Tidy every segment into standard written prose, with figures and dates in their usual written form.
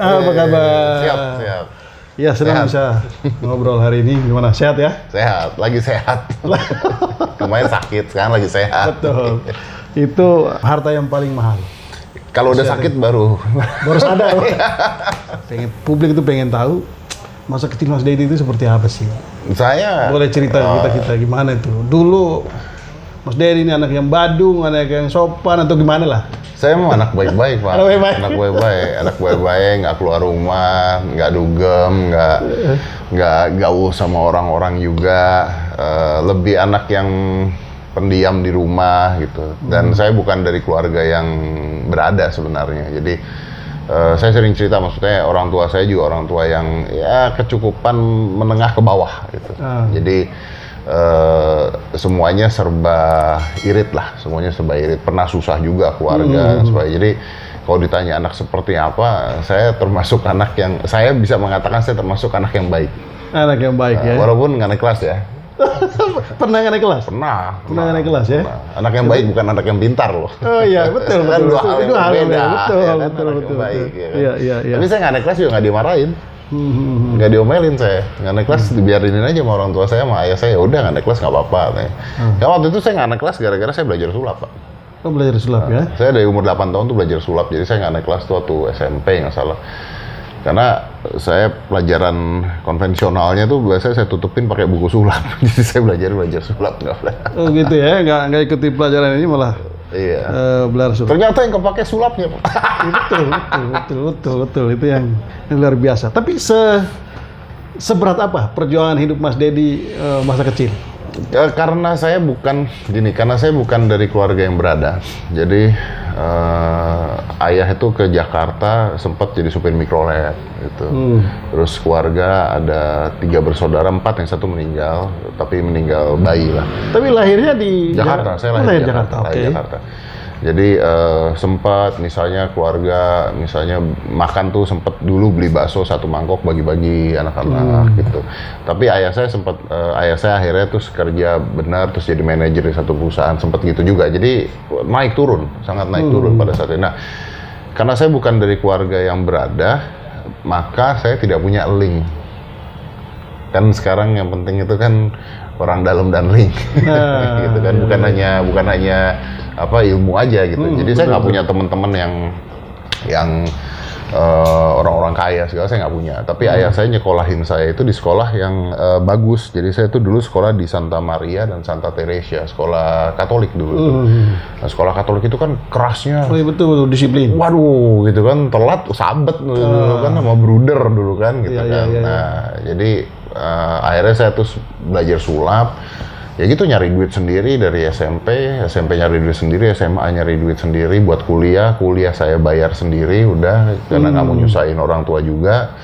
Apa kabar? Siap, siap. Ya, senang bisa ngobrol hari ini. Gimana? Sehat ya? Sehat, lagi sehat. Kemarin sakit, sekarang lagi sehat. Betul. Itu harta yang paling mahal. Kalau udah sakit baru sadar. Publik itu pengen tahu masa kecil Mas Dedi itu seperti apa sih? Saya boleh cerita kita gimana itu? Dulu Mas Dedi ini anak yang badung, anak yang sopan atau gimana lah? Saya mau anak baik-baik, Pak. Anak baik-baik. Anak baik-baik, nggak keluar rumah, nggak dugem, nggak gaul sama orang-orang juga. Lebih anak yang pendiam di rumah gitu. Dan saya bukan dari keluarga yang berada sebenarnya. Jadi saya sering cerita, maksudnya orang tua saya juga orang tua yang ya kecukupan menengah ke bawah gitu. Jadi semuanya serba irit lah, semuanya serba irit. Pernah susah juga keluarga. Jadi kalau ditanya anak seperti apa, saya termasuk anak yang, saya bisa mengatakan saya termasuk anak yang baik. Anak yang baik ya. Walaupun nggak naik kelas ya. Pernah nggak naik kelas? Pernah nggak naik kelas ya? Anak yang baik bukan anak yang pintar loh. Oh iya, betul. Kan dua hal yang beda. Betul. Baik, ya kan? Iya. Tapi saya nggak naik kelas juga nggak dimarahin. Nggak diomelin saya. Nggak naik kelas dibiarin aja sama orang tua saya, sama ayah saya. Udah nggak naik kelas nggak apa-apa. Ya waktu itu saya nggak naik kelas gara-gara saya belajar sulap, Pak. Oh, belajar sulap ya? Saya dari umur 8 tahun tuh belajar sulap. Jadi saya nggak naik kelas tuh waktu SMP nggak salah. Karena saya pelajaran konvensionalnya tuh biasanya saya tutupin pakai buku sulap. Jadi saya belajar sulap nggak belajar. Oh gitu ya, nggak ikuti pelajaran ini malah. Iya. Belajar sulap. Ternyata yang kepake sulapnya, Pak. Betul. Itu yang luar biasa. Tapi seberat apa perjuangan hidup Mas Dedi masa kecil? Ya, karena saya bukan dari keluarga yang berada. Jadi ayah itu ke Jakarta sempat jadi supir mikrolet gitu. Terus keluarga ada 3 bersaudara, 4 yang 1 meninggal, tapi meninggal bayi lah. Tapi lahirnya di Jakarta. Saya lahir di Jakarta. Jakarta. Jadi sempat misalnya keluarga makan tuh sempat dulu beli bakso 1 mangkok bagi-bagi anak-anak gitu. Tapi ayah saya akhirnya terus kerja benar, terus jadi manajer di satu perusahaan, sempat gitu juga. Jadi sangat naik turun pada saat itu. Nah, karena saya bukan dari keluarga yang berada, maka saya tidak punya link. Kan sekarang yang penting itu kan orang dalam dan link, gitu kan, bukan hanya ilmu aja gitu. Jadi saya nggak punya teman-teman yang orang-orang kaya segala, saya nggak punya. Tapi ayah saya nyekolahin saya itu di sekolah yang bagus. Jadi saya tuh dulu sekolah di Santa Maria dan Santa Teresia, sekolah Katolik dulu. Nah, sekolah Katolik itu kan kerasnya. Oh iya, betul, disiplin. Waduh, gitu kan, telat sabet dulu kan sama bruder dulu kan, gitu kan. Nah, jadi akhirnya saya terus belajar sulap. Ya gitu, nyari duit sendiri dari SMP nyari duit sendiri, SMA nyari duit sendiri buat kuliah saya bayar sendiri, udah, karena nggak mau nyusahin orang tua juga.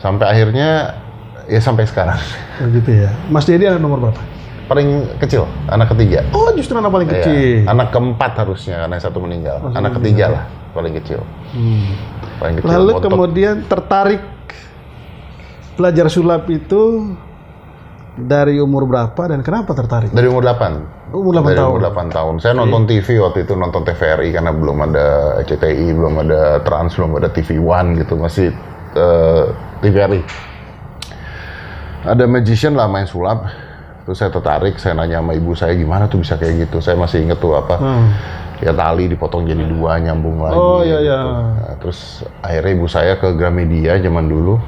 Sampai akhirnya, ya sampai sekarang. Oh gitu ya. Mas Dedi anak nomor berapa? Paling kecil, anak ketiga. Oh, justru anak paling kecil. Iya, anak keempat harusnya, karena yang 1 meninggal. Anak ketiga lah, paling kecil. Paling kecil. Lalu kemudian tertarik belajar sulap itu dari umur berapa dan kenapa tertarik? Dari umur 8. Umur 8 tahun. Umur 8 tahun. Saya nonton TV waktu itu, nonton TVRI karena belum ada CTI, belum ada Trans, belum ada TV One gitu, masih TVRI. Ada magician lah main sulap. Terus saya tertarik, saya nanya sama ibu saya gimana tuh bisa kayak gitu. Saya masih inget tuh ya tali dipotong jadi 2, nyambung lagi. Oh iya, gitu. iya. Nah, terus akhirnya ibu saya ke Gramedia zaman dulu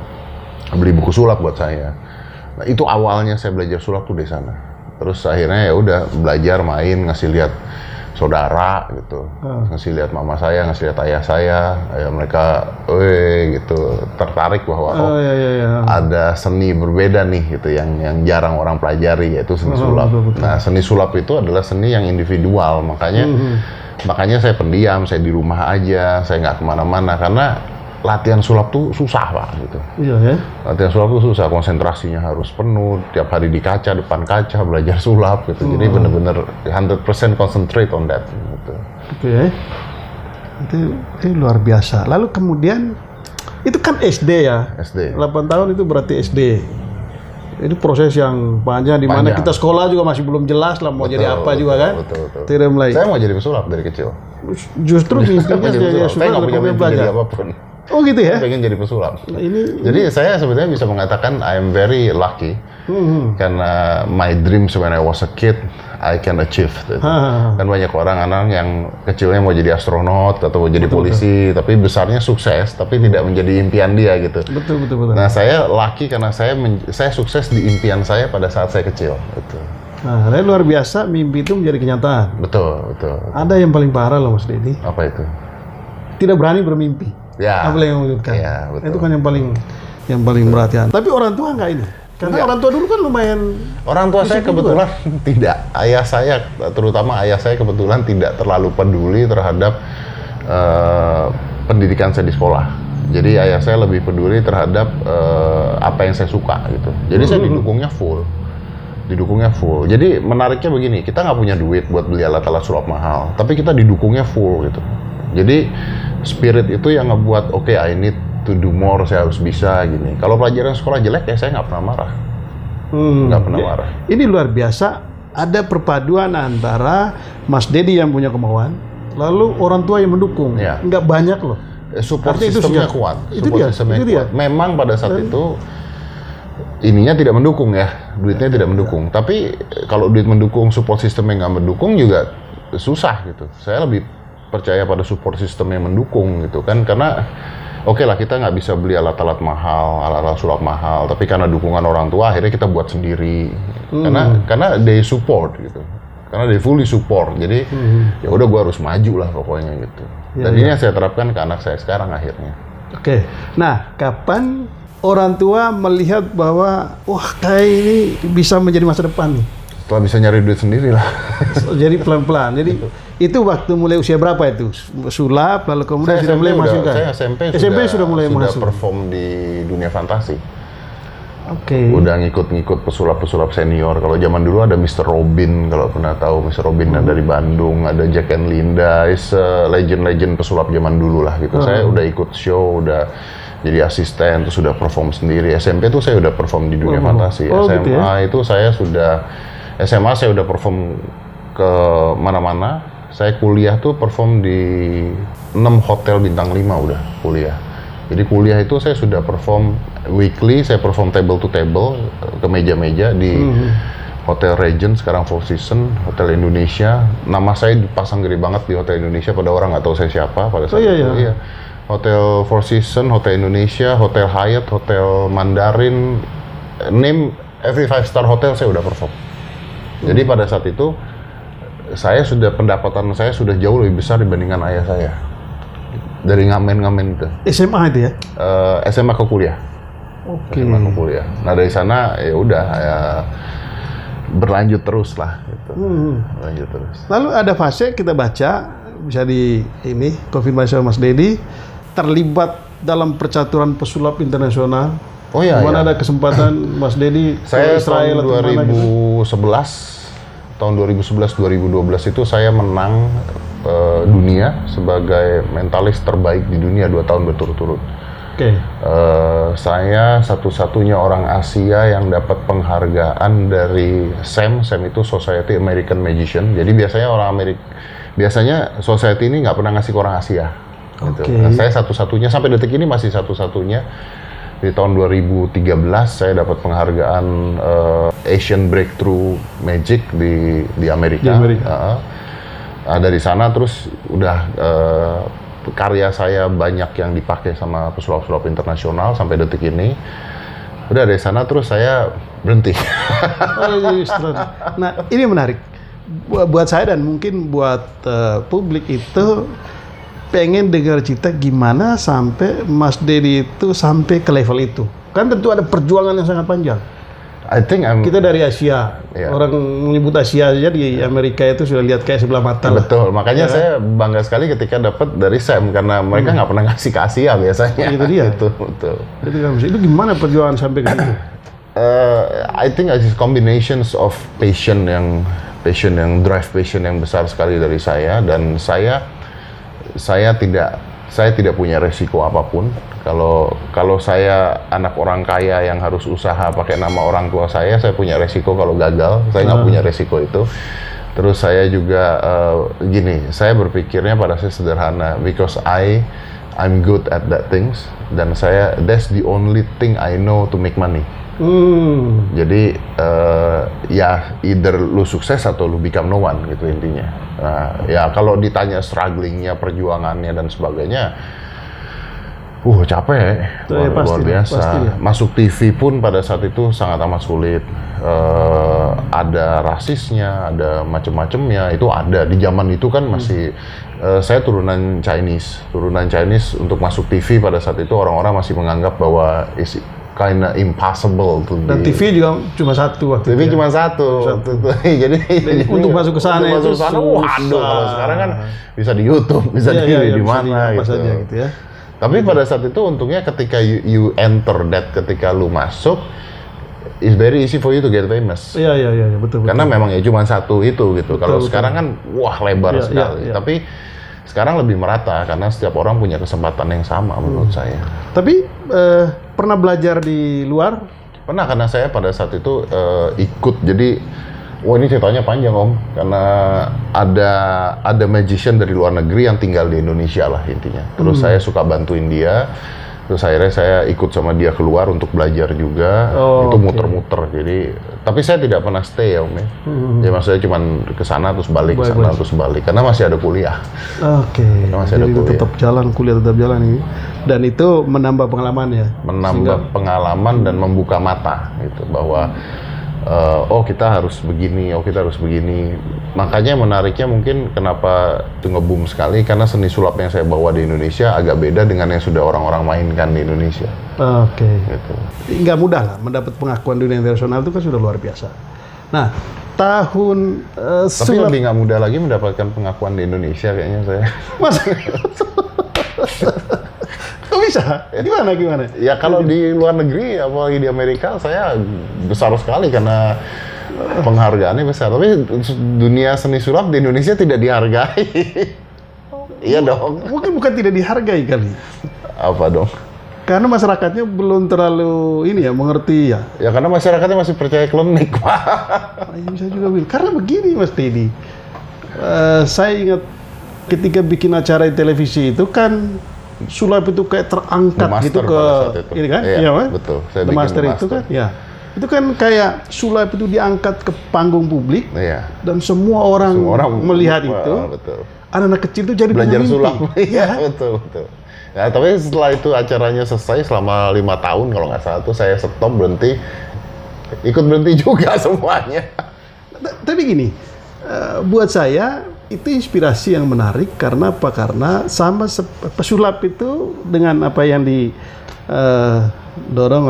beli buku sulap buat saya. Nah, itu awalnya saya belajar sulap tuh di sana. Terus akhirnya ya udah belajar main, ngasih lihat saudara gitu, ngasih lihat mama saya, ngasih lihat ayah saya, ya mereka, gitu, tertarik bahwa ada seni berbeda nih gitu yang jarang orang pelajari, yaitu seni sulap. Betul. Nah, seni sulap itu adalah seni yang individual, makanya saya pendiam, saya di rumah aja, saya nggak kemana-mana karena latihan sulap tuh susah, Pak, gitu. Iya ya. Latihan sulap tuh susah, konsentrasinya harus penuh, tiap hari di kaca, depan kaca, belajar sulap gitu. Jadi bener-bener 100% concentrate on that gitu. Oke. Itu luar biasa. Lalu kemudian itu kan SD ya? SD. 8 tahun itu berarti SD. Itu proses yang panjang di mana kita sekolah juga masih belum jelas lah mau jadi apa juga kan? Betul. Tidak mulai. Saya mau jadi pesulap dari kecil. Justru mimpinya saya nggak punya mimpi jadi apapun. Oh gitu ya? Pengen jadi pesulap. Ini Jadi saya sebenarnya bisa mengatakan I am very lucky karena my dreams when I was a kid I can achieve. Gitu. Kan banyak orang yang kecilnya mau jadi astronot atau mau jadi polisi, tapi besarnya sukses, tapi tidak menjadi impian dia gitu. Betul. Nah saya lucky karena saya sukses di impian saya pada saat saya kecil. Gitu. Nah, luar biasa, mimpi itu menjadi kenyataan. Betul. Ada yang paling parah loh Mas Dedi. Apa itu? Tidak berani bermimpi. Ya. Apa yang mewujudkan? Ya, betul. Itu kan yang paling merhatian. Tapi orang tua nggak ini. Karena orang tua dulu kan lumayan. Orang tua saya kebetulan tidak. Ayah saya, terutama ayah saya kebetulan tidak terlalu peduli terhadap pendidikan saya di sekolah. Jadi ayah saya lebih peduli terhadap apa yang saya suka gitu. Jadi saya didukungnya full. Jadi menariknya begini, kita nggak punya duit buat beli alat-alat sulap mahal, tapi kita didukungnya full gitu. Jadi spirit itu yang ngebuat oke, I need to do more, saya harus bisa gini. Kalau pelajaran sekolah jelek ya saya nggak pernah marah. Nggak pernah marah. Ini luar biasa, ada perpaduan antara Mas Dedi yang punya kemauan, lalu orang tua yang mendukung. Ya. Nggak banyak loh. Support sistemnya kuat. Itu dia. Memang pada saat itu ininya tidak mendukung ya, duitnya tidak mendukung. Tapi kalau duit mendukung, support sistemnya nggak mendukung juga susah gitu. Saya lebih percaya pada support sistem yang mendukung gitu kan, karena oke lah kita nggak bisa beli alat-alat mahal, alat-alat sulap mahal, tapi karena dukungan orang tua akhirnya kita buat sendiri. Karena they support gitu. Karena they fully support. Jadi ya udah gua harus maju lah pokoknya gitu. Dan ini yang saya terapkan ke anak saya sekarang akhirnya. Oke. Nah, kapan orang tua melihat bahwa wah kayak ini bisa menjadi masa depan nih? Setelah bisa nyari duit sendiri lah. Jadi pelan-pelan. Jadi itu waktu mulai usia berapa itu? Sulap, lalu kemudian sudah mulai menghasilkan? Saya SMP sudah mulai perform di dunia fantasi. Oke. Udah ngikut-ngikut pesulap-pesulap senior. Kalau zaman dulu ada Mr. Robin, kalau pernah tahu Mr. Robin dari Bandung, ada Jack and Linda, legend-legend pesulap zaman dulu lah gitu. Saya udah ikut show, udah jadi asisten, terus sudah perform sendiri. SMP tuh saya udah perform di dunia fantasi. SMA gitu ya? Itu SMA saya udah perform ke mana-mana. Saya kuliah tuh perform di 6 hotel bintang 5 udah kuliah. Jadi kuliah itu saya sudah perform weekly, saya perform table to table, ke meja-meja di Hotel Regent, sekarang Four Seasons, Hotel Indonesia. Nama saya dipasang gede banget di Hotel Indonesia, pada orang nggak tahu saya siapa pada saat itu. Iya. Hotel Four Seasons, Hotel Indonesia, Hotel Hyatt, Hotel Mandarin, name every 5-star hotel saya udah perform. Jadi pada saat itu pendapatan saya sudah jauh lebih besar dibandingkan ayah saya. Dari ngamen-ngamen itu. SMA itu ya? SMA ke kuliah. Oke. SMA ke kuliah. Nah dari sana ya udah berlanjut terus lah. Gitu. Berlanjut terus. Lalu ada fase kita baca, bisa di ini konfirmasi sama Mas Dedi, terlibat dalam percaturan pesulap internasional. Oh iya. Mana ada kesempatan Mas Dedi saya Israel tahun 2011, tahun 2011-2012 itu saya menang dunia sebagai mentalis terbaik di dunia 2 tahun berturut-turut. Oke. Saya satu-satunya orang Asia yang dapat penghargaan dari SAM. SAM itu Society American Magician. Jadi biasanya society ini nggak pernah ngasih ke orang Asia. Gitu. Nah, saya satu-satunya sampai detik ini masih satu-satunya. Di tahun 2013 saya dapat penghargaan Asian Breakthrough Magic di Amerika. Dari sana terus udah karya saya banyak yang dipakai sama pesulap-pesulap internasional sampai detik ini. Udah dari sana terus saya berhenti. Nah ini menarik buat saya dan mungkin buat publik itu pengen dengar cerita gimana sampai Mas Dedi itu sampai ke level itu. Kan tentu ada perjuangan yang sangat panjang. Kita dari Asia, orang menyebut Asia aja di Amerika itu sudah lihat kayak sebelah mata. Betul, makanya saya bangga sekali ketika dapat dari SAM karena mereka nggak pernah ngasih ke Asia biasanya. Itu dia. Betul. Itu gimana perjuangan sampai ke situ? I think it's combinations of passion yang drive passion yang besar sekali dari saya, dan saya tidak punya resiko apapun. Kalau saya anak orang kaya yang harus usaha pakai nama orang tua saya punya resiko kalau gagal. Saya nggak punya resiko itu. Terus saya juga saya berpikirnya pada saya sederhana, because I I'm good at that things, dan that's the only thing I know to make money. Jadi ya either lu sukses atau lu become no one gitu intinya. Nah, ya kalau ditanya strugglingnya, perjuangannya dan sebagainya, capek, luar biasa. Pastilah. Masuk TV pun pada saat itu sangat amat sulit. Ada rasisnya, ada macam-macamnya, itu ada di zaman itu kan masih. Saya turunan Chinese untuk masuk TV pada saat itu orang-orang masih menganggap bahwa kinda impossible tuh. Dan TV juga cuma satu waktu TV cuma satu. Jadi untuk masuk ke sana itu waduh, kalau sekarang kan bisa di YouTube, bisa di mana gitu. Ya. Tapi pada saat itu untungnya ketika you enter that, ketika lu masuk, it's very easy for you to get famous. Iya, betul. Karena memang ya cuma satu itu gitu. Kalau sekarang kan lebar sekali. Tapi sekarang lebih merata karena setiap orang punya kesempatan yang sama menurut saya. Tapi pernah belajar di luar? Pernah, karena saya pada saat itu ikut. Jadi, ini ceritanya panjang Om, karena ada magician dari luar negeri yang tinggal di Indonesia lah intinya. Terus saya suka bantuin dia. Terus akhirnya saya ikut sama dia keluar untuk belajar juga. Itu muter-muter. Jadi, tapi saya tidak pernah stay ya Om ya. Jadi maksudnya cuma ke sana terus balik, ke sana terus balik. Karena masih ada kuliah. Jadi tetap jalan, kuliah tetap jalan ini. Dan itu menambah pengalaman ya? Menambah pengalaman dan membuka mata gitu. Bahwa kita harus begini, kita harus begini. Makanya menariknya mungkin kenapa itu nge-boom sekali, karena seni sulap yang saya bawa di Indonesia agak beda dengan yang sudah orang-orang mainkan di Indonesia. Gitu. Nggak mudah lah mendapat pengakuan dunia internasional, itu kan sudah luar biasa. Nah, tahun tapi lebih nggak mudah lagi mendapatkan pengakuan di Indonesia kayaknya saya. Masa? Kok bisa? Gimana? Ya kalau di luar negeri, apalagi di Amerika, saya besar sekali karena penghargaannya besar. Tapi dunia seni sulap di Indonesia tidak dihargai. Iya dong. Mungkin bukan tidak dihargai kali. Apa dong? Karena masyarakatnya belum terlalu mengerti ya. Ya karena masyarakatnya masih percaya klinik, Pak. Bisa juga bilang. Karena begini Mas Teddy. Saya ingat ketika bikin acara di televisi itu kan sulap itu kayak terangkat gitu ke ini kan? Iya, betul. Saya bikin Master itu kan, ya. Itu kan kayak sulap itu diangkat ke panggung publik, dan semua orang melihat itu. Betul. Anak-anak kecil itu jadi belajar sulap. Iya, betul. Ya, tapi setelah itu acaranya selesai selama 5 tahun kalau nggak salah tuh saya stop, berhenti, ikut berhenti juga semuanya. Tapi gini, buat saya itu inspirasi yang menarik karena apa? Karena sama pesulap itu dengan apa yang didorong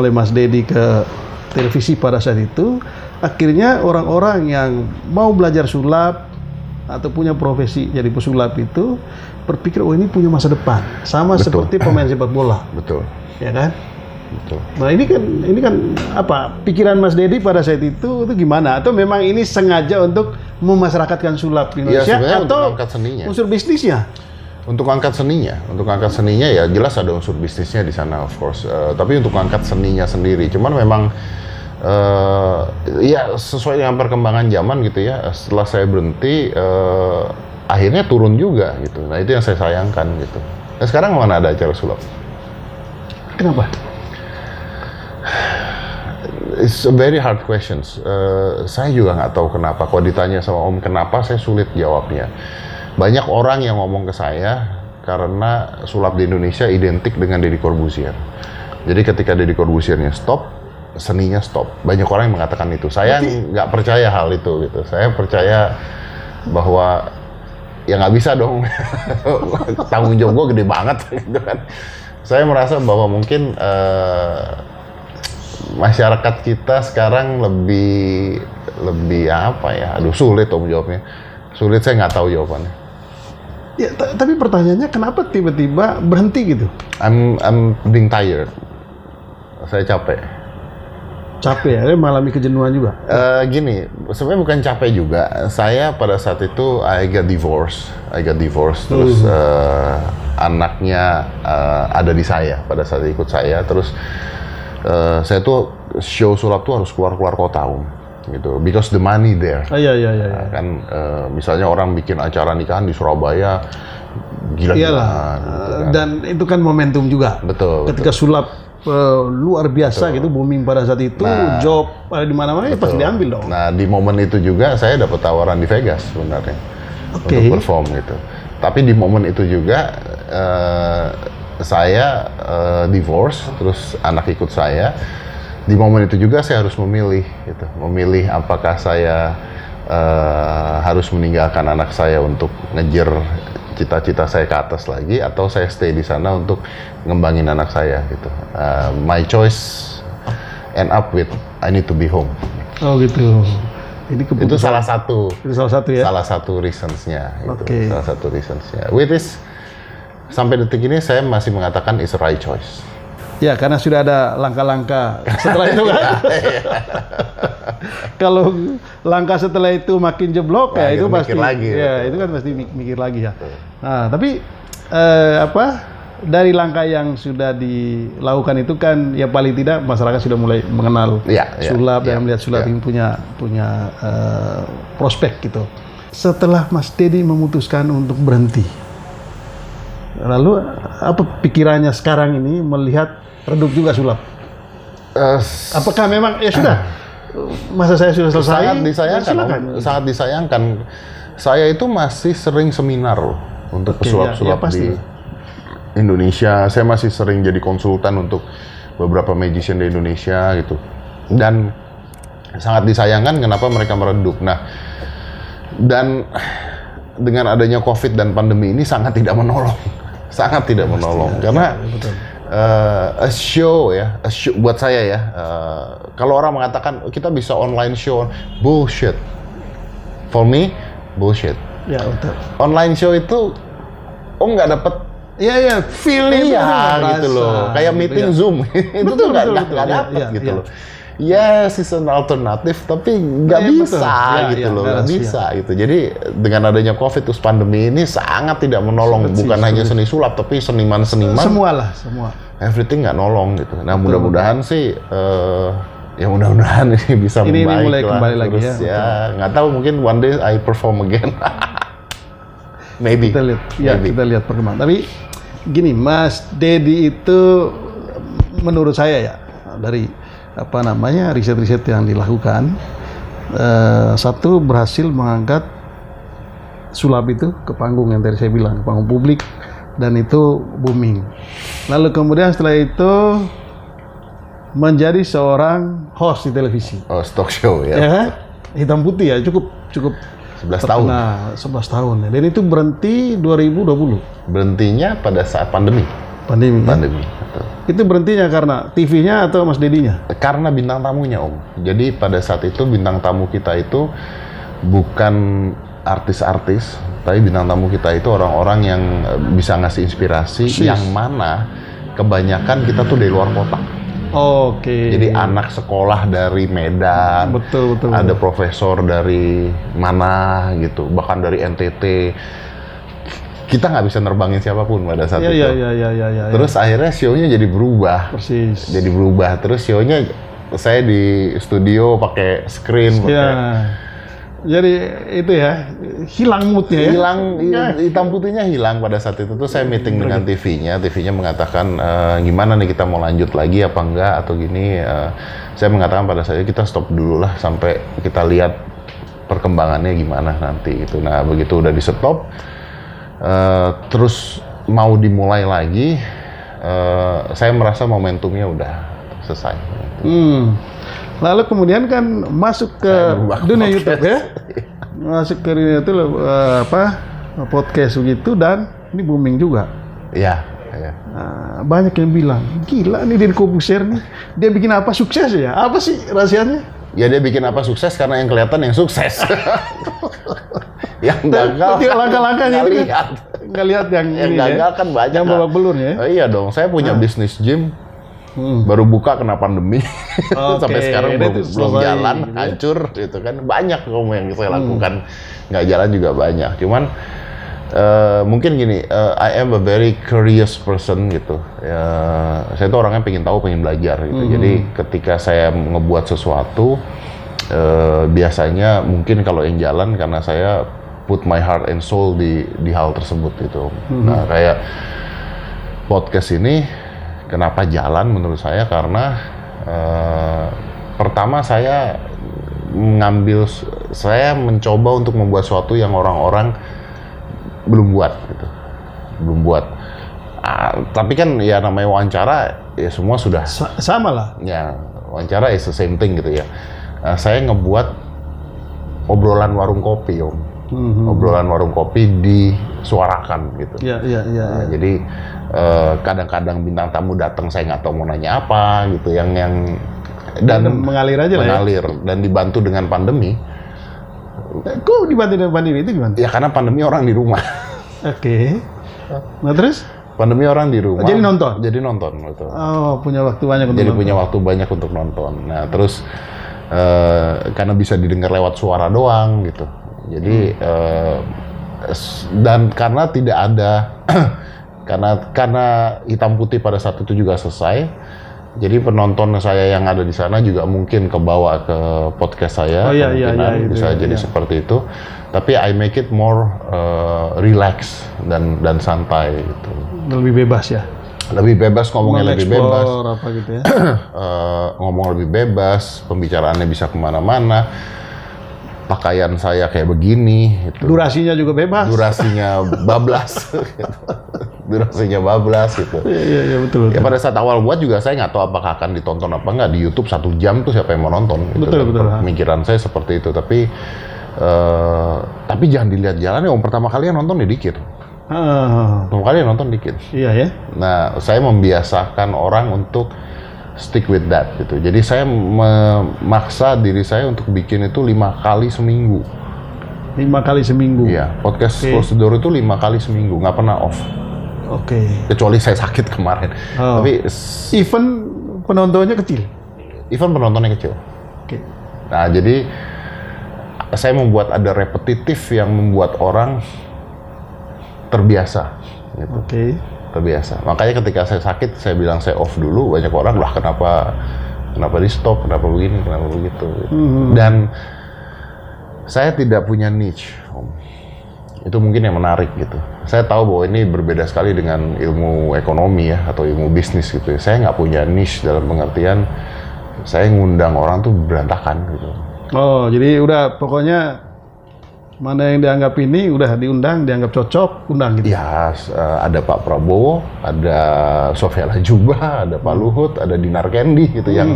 oleh Mas Deddy ke televisi pada saat itu, akhirnya orang-orang yang mau belajar sulap atau punya profesi jadi pesulap itu berpikir, ini punya masa depan, sama seperti pemain sepak bola. Betul. Ya kan? Betul. Nah ini kan apa pikiran Mas Deddy pada saat itu gimana? Atau memang ini sengaja untuk memasyarakatkan sulap di Indonesia, atau unsur bisnisnya? Untuk angkat seninya ya jelas ada unsur bisnisnya di sana of course. Tapi untuk angkat seninya sendiri, cuman memang ya sesuai dengan perkembangan zaman gitu ya. Setelah saya berhenti, akhirnya turun juga gitu. Nah itu yang saya sayangkan gitu. Nah sekarang mana ada acara sulap? Kenapa? It's a very hard questions. Saya juga nggak tahu kenapa. Kalau ditanya sama Om kenapa, saya sulit jawabnya. Banyak orang yang ngomong ke saya karena sulap di Indonesia identik dengan Deddy Corbuzier. Jadi ketika Deddy Corbuziernya stop, seninya stop. Banyak orang yang mengatakan itu. Saya nggak percaya hal itu gitu. Saya percaya bahwa ya nggak bisa dong. Tanggung jawab gue gede banget gitu kan. Saya merasa bahwa mungkin masyarakat kita sekarang lebih apa ya? Aduh sulit Om jawabnya. Sulit, saya nggak tahu jawabannya. Ya, tapi pertanyaannya kenapa tiba-tiba berhenti gitu? I'm being tired. Saya capek. Capek ya? Mengalami kejenuhan juga? Gini, sebenarnya bukan capek juga. Saya pada saat itu I got divorced. Terus anaknya ada di saya pada saat ikut saya. Terus saya tuh show sulap tuh harus keluar kota Om. Gitu, because the money there. Iya. Kan misalnya orang bikin acara nikahan di Surabaya gila-gila. Iyalah. Gitu kan. Dan itu kan momentum juga. Betul. Ketika sulap luar biasa gitu, booming pada saat itu, job ada di mana-mana ya pasti diambil dong. Nah, di momen itu juga saya dapat tawaran di Vegas sebenarnya untuk perform gitu. Tapi di momen itu juga saya divorce, terus anak ikut saya. Di momen itu juga saya harus memilih gitu, memilih apakah saya harus meninggalkan anak saya untuk ngejar cita-cita saya ke atas lagi, atau saya stay di sana untuk ngembangin anak saya gitu. My choice end up with I need to be home. Oh gitu. Ini Itu salah satu. Itu salah satu ya. Salah satu reasons-nya. Oke. Salah satu reasons-nya. Which is sampai detik ini saya masih mengatakan is the right choice. Ya, karena sudah ada langkah-langkah setelah itu kan. Kalau langkah setelah itu makin jeblok ya itu pasti lagi, ya itu kan pasti mikir lagi ya. Nah, tapi dari langkah yang sudah dilakukan itu kan ya paling tidak masyarakat sudah mulai mengenal sulap dan melihat sulap ini punya prospek gitu. Setelah Mas Dedi memutuskan untuk berhenti, lalu apa pikirannya sekarang ini melihat redup juga sulap? Apakah memang ya sudah masa saya sudah selesai? Sangat disayangkan. Saya itu masih sering seminar loh untuk pesulap-sulap di Indonesia. Saya masih sering jadi konsultan untuk beberapa magician di Indonesia gitu. Dan sangat disayangkan kenapa mereka meredup. Nah, dan dengan adanya COVID dan pandemi ini sangat tidak menolong. Sangat tidak menolong. Karena a show buat saya ya. Kalau orang mengatakan kita bisa online show, bullshit. For me, bullshit. Ya, betul. Online show itu nggak dapet feeling gitu loh. Kayak meeting Zoom. Itu tuh nggak dapet gitu loh. Yes, it's an alternative, tapi nggak bisa nggak bisa gitu. Jadi dengan adanya COVID terus pandemi ini sangat tidak menolong, bukan hanya seni sulap, tapi seniman-seniman. Semua. Everything nggak nolong gitu. Nah, mudah-mudahan sih, mudah-mudahan ini bisa ini membaik mulai lah. Kembali lagi terus nggak tahu, mungkin one day I perform again. Maybe. Kita lihat perkembangan. Tapi gini, Mas Dedi itu menurut saya ya dari riset-riset yang dilakukan, satu berhasil mengangkat sulap itu ke panggung yang tadi saya bilang, ke panggung publik, dan itu booming. Lalu kemudian setelah itu menjadi seorang host di televisi. Talk show ya. Hitam putih ya, cukup 11 tahun. Nah, 11 tahun ya. Dan itu berhenti 2020. Berhentinya pada saat pandemi. Pandemi. Betul. Itu berhentinya karena TV-nya atau Mas Dedinya? Karena bintang tamunya, Om. Jadi pada saat itu bintang tamu kita itu bukan artis-artis, tapi bintang tamu kita itu orang-orang yang bisa ngasih inspirasi, yang mana kebanyakan kita tuh dari luar kota. Oke. Jadi anak sekolah dari Medan, betul. Ada profesor dari mana gitu, bahkan dari NTT. Kita nggak bisa nerbangin siapapun pada saat itu. Iya. Terus akhirnya show-nya jadi berubah. Persis. Jadi berubah. Terus show-nya saya di studio pakai screen. Jadi itu ya, hilang moodnya ya. Hitam putihnya hilang pada saat itu. Terus saya meeting dengan TV-nya. TV-nya mengatakan gimana nih kita mau lanjut lagi apa enggak atau gini. Saya mengatakan pada saat itu kita stop dulu lah sampai kita lihat perkembangannya gimana nanti itu. Nah, begitu udah di stop. Terus mau dimulai lagi, saya merasa momentumnya udah selesai. Lalu kemudian kan masuk ke dunia YouTube ya, masuk ke dunia itu podcast begitu, dan ini booming juga. Iya. Nah, banyak yang bilang gila nih Deddy Corbuzier nih, dia bikin apa sukses ya? Apa sih rahasianya? Ya dia bikin apa sukses karena yang kelihatan yang sukses. Yang gagal langkah-langkahnya nggak lihat yang gagal kan banyak, yang babak belur ya. Iya dong, saya punya bisnis gym baru buka kena pandemi. Sampai sekarang belum jalan, hancur gitu kan. Banyak yang saya lakukan nggak jalan juga banyak. Cuman mungkin gini, I am a very curious person gitu. Saya tuh orangnya pengen tahu, pengen belajar gitu. Jadi ketika saya ngebuat sesuatu, biasanya mungkin kalau yang jalan karena saya put my heart and soul di hal tersebut gitu. Nah, kayak podcast ini kenapa jalan menurut saya karena pertama saya mencoba untuk membuat sesuatu yang orang-orang belum buat gitu. Belum buat. Tapi kan ya namanya wawancara ya semua sudah sama lah. Ya, wawancara is the same thing gitu ya. Saya ngebuat obrolan warung kopi, Om. Obrolan warung kopi disuarakan gitu. Iya. Jadi kadang-kadang bintang tamu datang saya nggak tahu mau nanya apa gitu, yang dan mengalir aja lah ya. Dan dibantu dengan pandemi. Kok dibantu dengan pandemi itu gimana? Ya karena pandemi orang di rumah. Oke. Nah terus? Pandemi orang di rumah. Jadi nonton gitu. Oh, punya waktu banyak untuk Jadi nonton. punya waktu banyak untuk nonton. Nah terus karena bisa didengar lewat suara doang gitu. Jadi dan karena tidak ada karena hitam putih pada saat itu juga selesai. Jadi penonton saya yang ada di sana juga mungkin kebawa ke podcast saya. Oh, iya, bisa jadi seperti itu. Tapi I make it more relax dan santai gitu. Lebih bebas ya. Lebih bebas, ngomongnya lebih bebas. Apa gitu ya. Ngomong lebih bebas, pembicaraannya bisa kemana-mana. Pakaian saya kayak begini. Gitu. Durasinya juga bebas. Durasinya bablas. Durasinya bablas gitu. Iya betul. Ya pada saat awal buat juga saya nggak tahu apakah akan ditonton apa nggak di YouTube 1 jam tuh siapa yang mau nonton. Gitu. Betul. Pemikiran saya seperti itu. Tapi jangan dilihat jalan ya. Pertama kali yang nonton dikit. Pertama kali yang nonton dikit. Iya ya. Nah saya membiasakan orang untuk stick with that gitu. Jadi saya memaksa diri saya untuk bikin itu 5 kali seminggu. 5 kali seminggu. Iya, podcast prosedur itu 5 kali seminggu, nggak pernah off. Oke. Kecuali saya sakit kemarin. Tapi event penontonnya kecil. Event penontonnya kecil. Oke. Nah, jadi saya membuat ada repetitif yang membuat orang terbiasa. Gitu. Oke. Terbiasa. Makanya ketika saya sakit, saya bilang saya off dulu. Banyak orang lah kenapa di stop, kenapa begini, kenapa begitu. Dan saya tidak punya niche, Om. Itu mungkin yang menarik gitu. Saya tahu bahwa ini berbeda sekali dengan ilmu ekonomi ya atau ilmu bisnis gitu. Saya nggak punya niche dalam pengertian saya ngundang orang tuh berantakan gitu. Oh, jadi udah pokoknya mana yang dianggap ini udah diundang, dianggap cocok, undang gitu. Ya, ada Pak Prabowo, ada Sofia Lajuba, ada Pak Luhut, ada Dinar Kendi gitu yang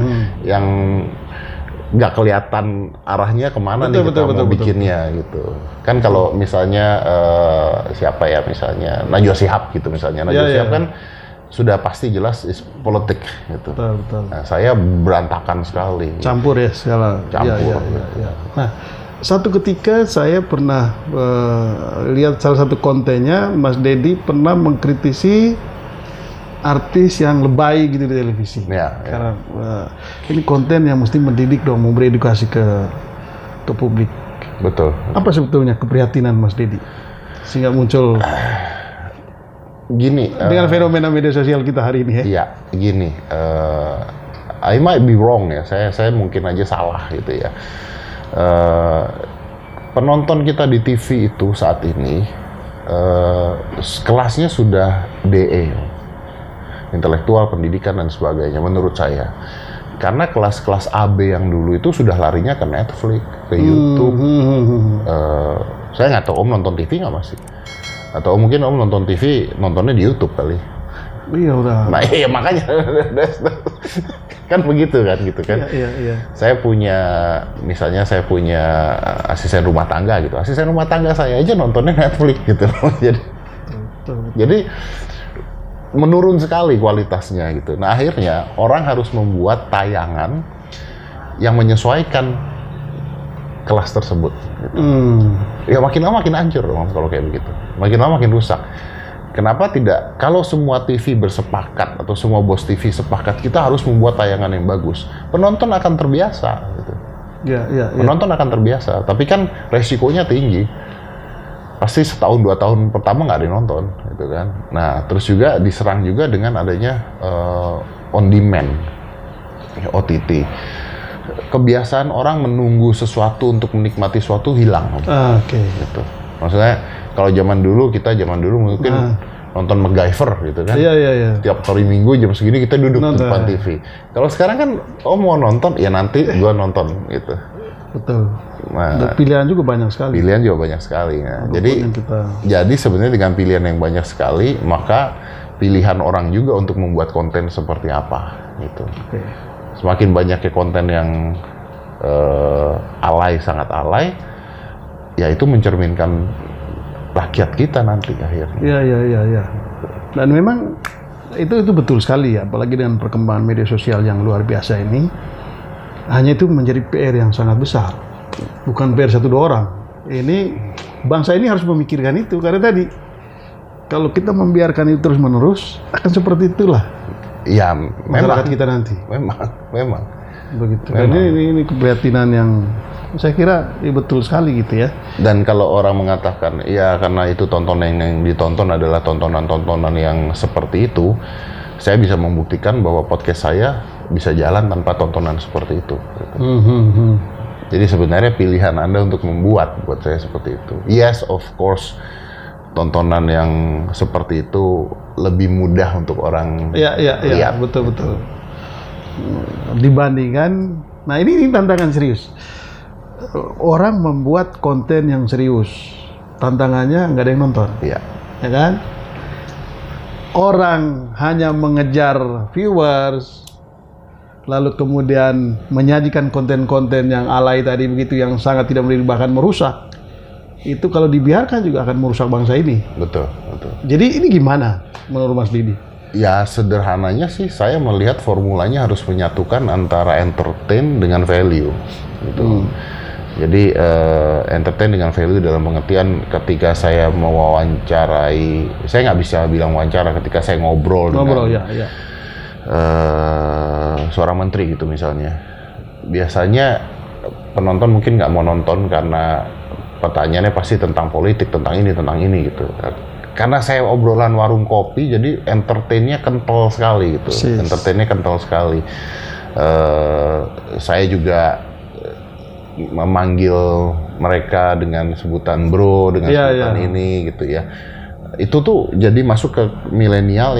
nggak kelihatan arahnya kemana betul, mau bikinnya gitu. Kan kalau misalnya siapa ya misalnya Najwa Shihab gitu misalnya. Najwa Shihab kan sudah pasti jelas is politik gitu. Betul. Nah, saya berantakan sekali. Campur ya segala. Campur. Ya. Nah, satu ketika saya pernah lihat salah satu kontennya Mas Dedi pernah mengkritisi artis yang lebay gitu di televisi. Karena ini konten yang mesti mendidik dong, memberi edukasi ke publik. Betul. Apa sebetulnya keprihatinan Mas Dedi sehingga muncul gini dengan fenomena media sosial kita hari ini ya? Iya, gini. I might be wrong ya. Saya mungkin aja salah gitu ya. Penonton kita di TV itu saat ini kelasnya sudah DE, intelektual, pendidikan dan sebagainya menurut saya. Karena kelas-kelas AB yang dulu itu sudah larinya ke Netflix, ke YouTube. Saya nggak tahu Om nonton TV nggak masih? Atau mungkin Om nonton TV nontonnya di YouTube kali? Iya udah. Nah iya makanya kan begitu kan gitu kan. Iya. Saya punya asisten rumah tangga gitu. Asisten rumah tangga saya aja nontonnya Netflix gitu. Jadi menurun sekali kualitasnya gitu. Nah akhirnya orang harus membuat tayangan yang menyesuaikan kelas tersebut. Gitu. Ya makin lama makin hancur dong kalau kayak begitu. Makin lama makin rusak. Kenapa tidak? Kalau semua TV bersepakat atau semua bos TV sepakat, kita harus membuat tayangan yang bagus. Penonton akan terbiasa. Gitu. Iya. Penonton akan terbiasa. Tapi kan resikonya tinggi. Pasti setahun 2 tahun pertama nggak ada yang nonton, gitu kan. Nah, terus juga diserang juga dengan adanya on demand, OTT. Kebiasaan orang menunggu sesuatu untuk menikmati sesuatu hilang. Oke. Gitu. Maksudnya kalau zaman dulu mungkin nonton MacGyver gitu kan. Iya. Tiap hari Minggu jam segini kita duduk di depan TV. Kalau sekarang kan, mau nonton, ya nanti gua nonton gitu. Betul. Nah, pilihan juga banyak sekali. Pilihan juga banyak sekali. Nah, jadi sebenarnya dengan pilihan yang banyak sekali, maka pilihan orang juga untuk membuat konten seperti apa gitu. Okay. Semakin banyaknya konten yang alay, sangat alay, ya itu mencerminkan rakyat kita nanti akhirnya. Iya. Dan memang itu betul sekali ya, apalagi dengan perkembangan media sosial yang luar biasa ini, hanya itu menjadi PR yang sangat besar. Bukan PR 1-2 orang. Ini bangsa ini harus memikirkan itu, karena tadi kalau kita membiarkan itu terus-menerus akan seperti itulah. Ya, masyarakat kita nanti. Memang. Begitu. Dan ini keprihatinan yang saya kira betul sekali gitu ya. Dan kalau orang mengatakan ya karena itu tontonan yang ditonton adalah tontonan-tontonan yang seperti itu, saya bisa membuktikan bahwa podcast saya bisa jalan tanpa tontonan seperti itu. Gitu. Jadi sebenarnya pilihan Anda untuk membuat buat saya seperti itu. Yes, of course, tontonan yang seperti itu lebih mudah untuk orang lihat. Iya, betul. Dibandingkan, nah ini tantangan serius. Orang membuat konten yang serius, tantangannya nggak ada yang nonton. Iya. Ya kan? Orang hanya mengejar viewers, lalu kemudian menyajikan konten-konten yang alay tadi begitu, yang sangat tidak mendidik, bahkan merusak. Itu kalau dibiarkan juga akan merusak bangsa ini. Betul. Jadi ini gimana menurut Mas Didi? Ya sederhananya sih saya melihat formulanya harus menyatukan antara entertain dengan value gitu. Jadi entertain dengan value dalam pengertian ketika saya mewawancarai, saya nggak bisa bilang wawancara, ketika saya ngobrol dengan seorang menteri gitu misalnya. Biasanya penonton mungkin nggak mau nonton karena pertanyaannya pasti tentang politik, tentang ini gitu. Karena saya obrolan warung kopi, jadi entertainnya kental sekali gitu. Entertainnya kental sekali. Saya juga memanggil mereka dengan sebutan bro, dengan sebutan ini gitu ya. Itu tuh jadi masuk ke milenial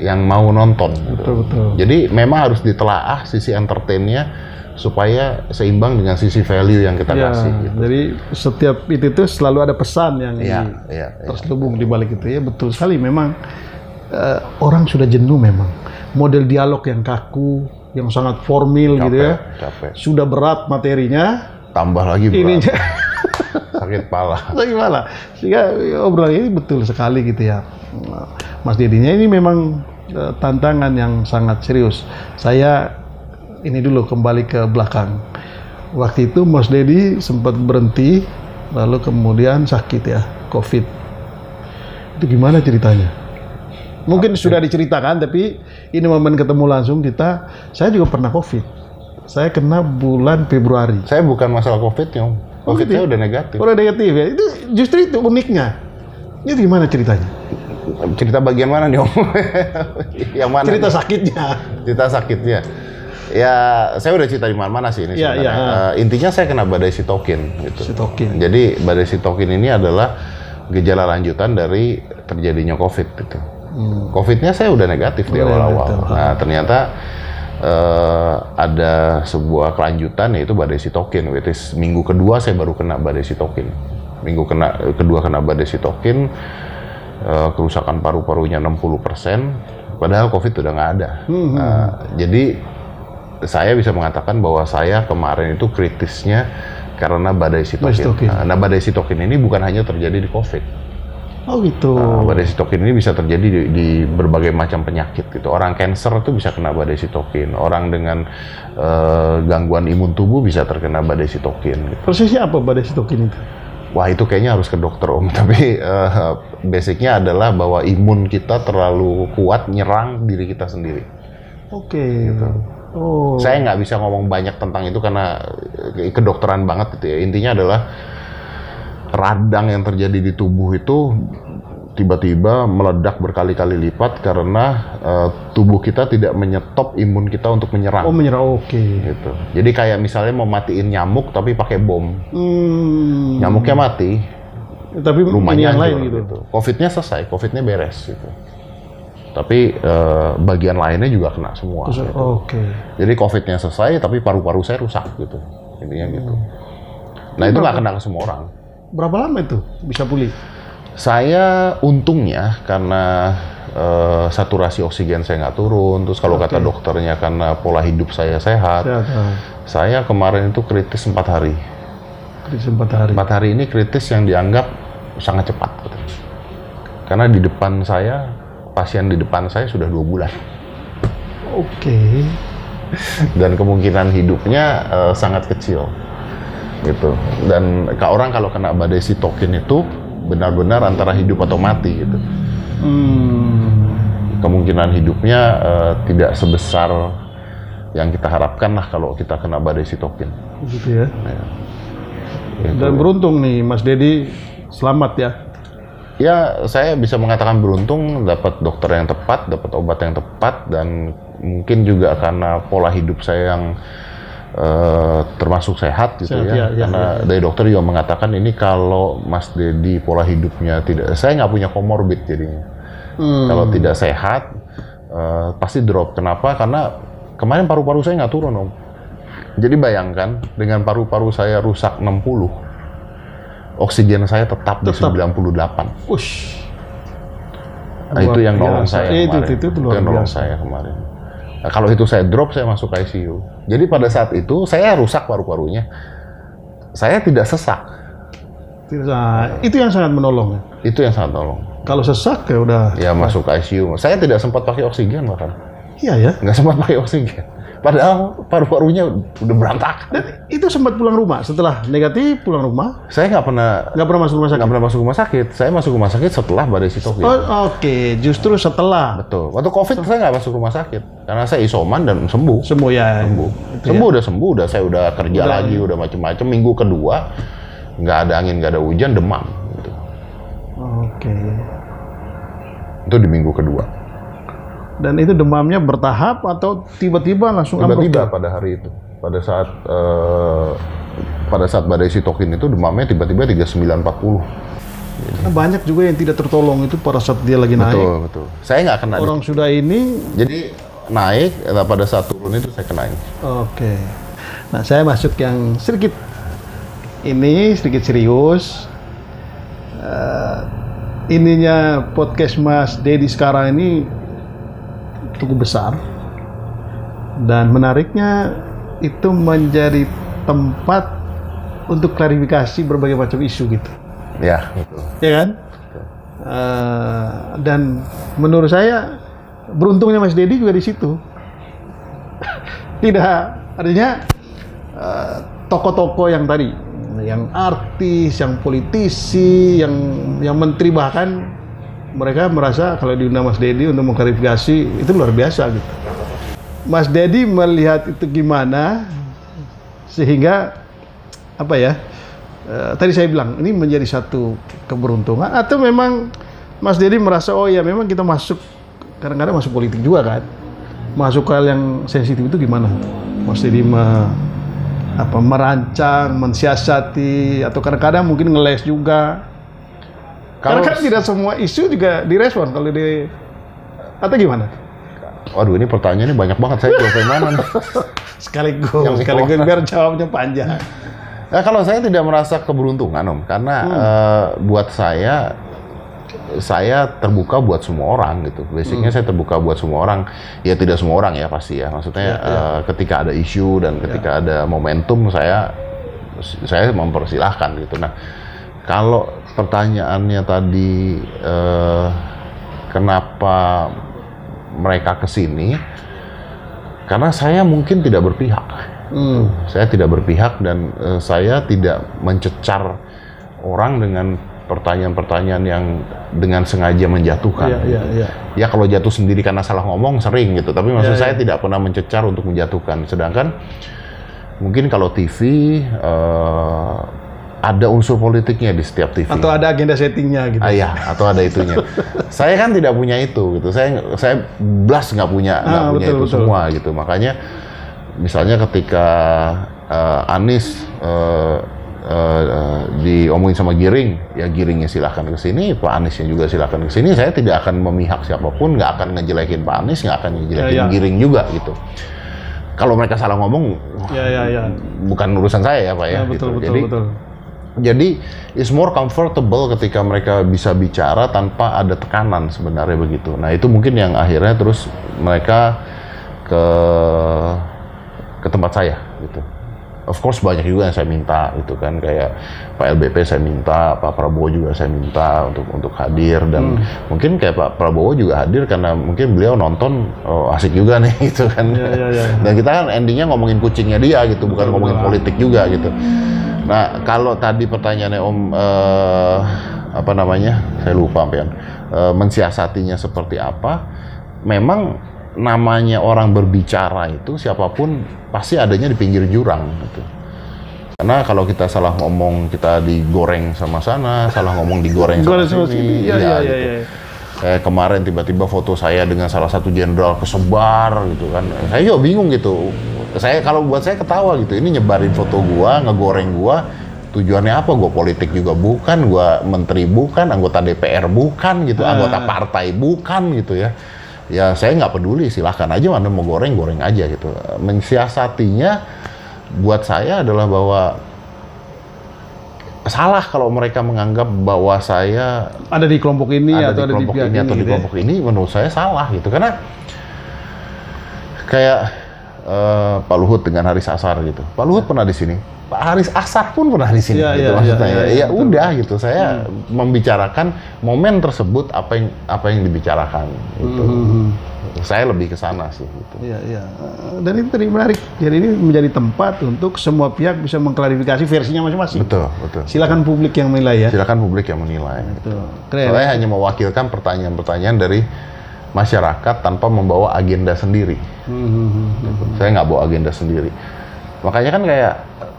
yang mau nonton. Gitu. Betul. Jadi memang harus ditelaah sisi entertainnya supaya seimbang dengan sisi value yang kita kasih. Gitu. Jadi setiap itu selalu ada pesan yang terselubung di balik itu ya. Betul sekali, memang orang sudah jenuh memang. Model dialog yang kaku, yang sangat formil gitu ya. Capek. Sudah berat materinya. Tambah lagi berat. Sakit pala. Sehingga obrolan ini betul sekali gitu ya. Mas Didinya ini memang tantangan yang sangat serius. Saya ini dulu kembali ke belakang. Waktu itu Mas Dedi sempat berhenti, lalu kemudian sakit ya, COVID. Itu gimana ceritanya? Mungkin sudah diceritakan, tapi ini momen ketemu langsung kita. Saya juga pernah COVID. Saya kena bulan Februari. Saya bukan masalah COVID-nya. COVID saya udah negatif. Udah negatif ya? Itu justru itu uniknya. Itu gimana ceritanya? Cerita bagian mana nih Om? Yang mana? Cerita sakitnya. Cerita sakitnya. Ya, saya udah cerita di mana-mana sih ini sebenarnya. Intinya saya kena badai sitokin gitu. Jadi badai sitokin ini adalah gejala lanjutan dari terjadinya COVID gitu. COVID-nya saya udah negatif di awal-awal. Nah, ternyata ada sebuah kelanjutan yaitu badai sitokin. Which is minggu kedua saya baru kena badai sitokin. Kedua kena badai sitokin, kerusakan paru-parunya 60%. Padahal COVID udah nggak ada. Jadi saya bisa mengatakan bahwa saya kemarin itu kritisnya karena badai sitokin. Nah, badai sitokin ini bukan hanya terjadi di COVID. Oh gitu. Badai sitokin ini bisa terjadi di berbagai macam penyakit gitu. Orang cancer itu bisa kena badai sitokin. Orang dengan gangguan imun tubuh bisa terkena badai sitokin. Gitu. Persisnya apa badai sitokin itu? Wah, itu kayaknya harus ke dokter Om. Tapi basicnya adalah bahwa imun kita terlalu kuat nyerang diri kita sendiri. Oke. Gitu. Oh. Saya nggak bisa ngomong banyak tentang itu karena kedokteran banget gitu ya. Intinya adalah radang yang terjadi di tubuh itu tiba-tiba meledak berkali-kali lipat karena tubuh kita tidak menyetop imun kita untuk menyerang. Oh, menyerang, oke. Gitu. Jadi kayak misalnya mau matiin nyamuk tapi pakai bom. Nyamuknya mati, Tapi rumahnya yang hancur, lain gitu. COVID-nya selesai, COVID-nya beres gitu. Tapi bagian lainnya juga kena semua. Gitu. Oke. Jadi COVID-nya selesai, tapi paru-paru saya rusak gitu. Intinya gitu. Nah itu nggak kena ke semua orang. Berapa lama itu bisa pulih? Saya untungnya karena saturasi oksigen saya nggak turun. Terus kalau kata dokternya karena pola hidup saya sehat. Saya kemarin itu kritis 4 hari. Kritis 4 hari. 4 hari ini kritis yang dianggap sangat cepat. Gitu. Karena di depan saya, pasien di depan saya sudah 2 bulan. Oke. Dan kemungkinan hidupnya sangat kecil. Gitu. Dan orang kalau kena badai sitokin itu benar-benar antara hidup atau mati gitu. Kemungkinan hidupnya tidak sebesar yang kita harapkan lah kalau kita kena badai sitokin. Gitu ya. Gitu. Dan beruntung nih Mas Dedi selamat ya. Ya, saya bisa mengatakan beruntung dapat dokter yang tepat, dapat obat yang tepat, dan mungkin juga karena pola hidup saya yang termasuk sehat gitu ya. Karena dari dokter juga mengatakan ini kalau Mas Dedi pola hidupnya tidak, saya nggak punya komorbid jadinya. Kalau tidak sehat pasti drop. Kenapa? Karena kemarin paru-paru saya nggak turun Om. Jadi bayangkan dengan paru-paru saya rusak 60, oksigen saya tetap di 98. Ush. Nah, itu yang nolong saya kemarin. Itu luar nolong biasa. saya kemarin. Nah, kalau itu saya drop, saya masuk ICU. Jadi pada saat itu saya rusak paru-parunya. Saya tidak sesak. Itu yang sangat menolong. Itu yang sangat menolong. Kalau sesak ya udah. Ya masuk ICU. Saya tidak sempat pakai oksigen bahkan. Iya ya. Nggak sempat pakai oksigen. Padahal paru-parunya udah berantakan. Dan itu sempat pulang rumah setelah negatif pulang rumah. Saya nggak pernah masuk rumah sakit. Nggak pernah masuk rumah sakit. Saya masuk rumah sakit setelah badai sitokin. Oke. Justru setelah. Betul. Waktu COVID saya nggak masuk rumah sakit karena saya isoman dan sembuh. Sembuh ya. Sembuh udah sembuh. Saya udah kerja lagi, udah macem-macem. Minggu kedua nggak ada angin, nggak ada hujan, demam. Gitu. Oke. Itu di minggu kedua. Dan itu demamnya bertahap atau tiba-tiba langsung tiba-tiba pada hari itu. Pada saat badai sitokin itu demamnya tiba-tiba 3940. Nah, banyak juga yang tidak tertolong itu pada saat dia lagi naik. Betul. Saya nggak kena. Orang sudah ini. Jadi naik, pada saat turun itu saya kena ini. Oke. Nah, saya masuk yang sedikit serius. Ininya podcast Mas Dedi sekarang ini cukup besar, dan menariknya itu menjadi tempat untuk klarifikasi berbagai macam isu gitu. Ya, betul. Ya kan? Dan menurut saya beruntungnya Mas Dedi juga di situ. Tidak, artinya tokoh-tokoh yang tadi, yang artis, yang politisi, yang menteri bahkan, mereka merasa kalau diundang Mas Dedi untuk mengklarifikasi itu luar biasa gitu. Mas Dedi melihat itu gimana sehingga apa ya? Tadi saya bilang ini menjadi satu keberuntungan atau memang Mas Dedi merasa oh ya memang kita masuk kadang-kadang masuk politik juga kan, masuk hal yang sensitif itu gimana? Mas Dedi merancang, mensiasati atau kadang-kadang mungkin ngeles juga. Karena kan tidak semua isu juga direspon kalau atau gimana? Waduh, ini pertanyaannya banyak banget, saya jawab yang mana nih? Sekaligus biar jawabnya panjang. Nah, kalau saya tidak merasa keberuntungan Om, karena buat saya terbuka buat semua orang gitu. Basicnya saya terbuka buat semua orang. Ya tidak semua orang ya pasti ya. Maksudnya ketika ada isu dan ketika ada momentum saya mempersilahkan gitu. Nah, kalau pertanyaannya tadi kenapa mereka kesini? Karena saya mungkin tidak berpihak. Saya tidak berpihak dan saya tidak mencecar orang dengan pertanyaan-pertanyaan yang dengan sengaja menjatuhkan. Ya kalau jatuh sendiri karena salah ngomong sering gitu. Tapi maksud saya tidak pernah mencecar untuk menjatuhkan. Sedangkan mungkin kalau TV ada unsur politiknya di setiap TV. Atau ada agenda settingnya gitu. Iya, atau ada itunya. Saya kan tidak punya itu gitu. Saya blas nggak punya itu semua gitu. Makanya misalnya ketika Anies diomongin sama Giring, ya Giringnya silahkan ke sini, Pak Aniesnya juga silahkan ke sini. Saya tidak akan memihak siapapun, nggak akan ngejelekin Pak Anies, nggak akan ngejelekin Giring juga gitu. Kalau mereka salah ngomong, bukan urusan saya ya Pak ya. Betul, gitu. betul. Jadi it's more comfortable ketika mereka bisa bicara tanpa ada tekanan sebenarnya begitu. Nah itu mungkin yang akhirnya terus mereka ke tempat saya gitu. Of course banyak juga yang saya minta itu kan, kayak Pak LBP saya minta, Pak Prabowo juga saya minta untuk hadir, dan mungkin kayak Pak Prabowo juga hadir karena mungkin beliau nonton asik juga nih gitu kan. Dan kita kan endingnya ngomongin kucingnya dia gitu, bukan ngomongin politik juga gitu. Nah kalau tadi pertanyaannya Om apa namanya, saya lupa sampean, mensiasatinya seperti apa, memang namanya orang berbicara itu siapapun pasti adanya di pinggir jurang gitu. Karena kalau kita salah ngomong kita digoreng sama sana, salah ngomong digoreng sama sini. Kayak kemarin tiba-tiba foto saya dengan salah satu jenderal kesebar gitu kan. Saya juga bingung gitu. Kalau buat saya ketawa gitu. Ini nyebarin foto gua, ngegoreng gua. Tujuannya apa? Gua politik juga bukan, gua menteri bukan, anggota DPR bukan gitu, anggota partai bukan gitu ya. Ya saya nggak peduli, silahkan aja mana mau goreng aja gitu. Mensiasatinya buat saya adalah bahwa salah kalau mereka menganggap bahwa saya ada di kelompok ini atau di kelompok ini atau di kelompok ini, menurut saya salah gitu. Karena kayak Pak Luhut dengan Haris Azhar gitu. Pak Luhut pernah di sini, Pak Haris Azhar pun pernah di sini gitu maksudnya. Ya udah gitu, saya membicarakan momen tersebut apa yang dibicarakan gitu. Saya lebih ke sana sih gitu. Iya. Dan itu tadi menarik. Jadi ini menjadi tempat untuk semua pihak bisa mengklarifikasi versinya masing-masing. Betul. Silakan publik yang menilai ya. Silakan publik yang menilai. Betul. Keren. Saya hanya mewakilkan pertanyaan-pertanyaan dari masyarakat tanpa membawa agenda sendiri. Saya nggak bawa agenda sendiri. Makanya kan kayak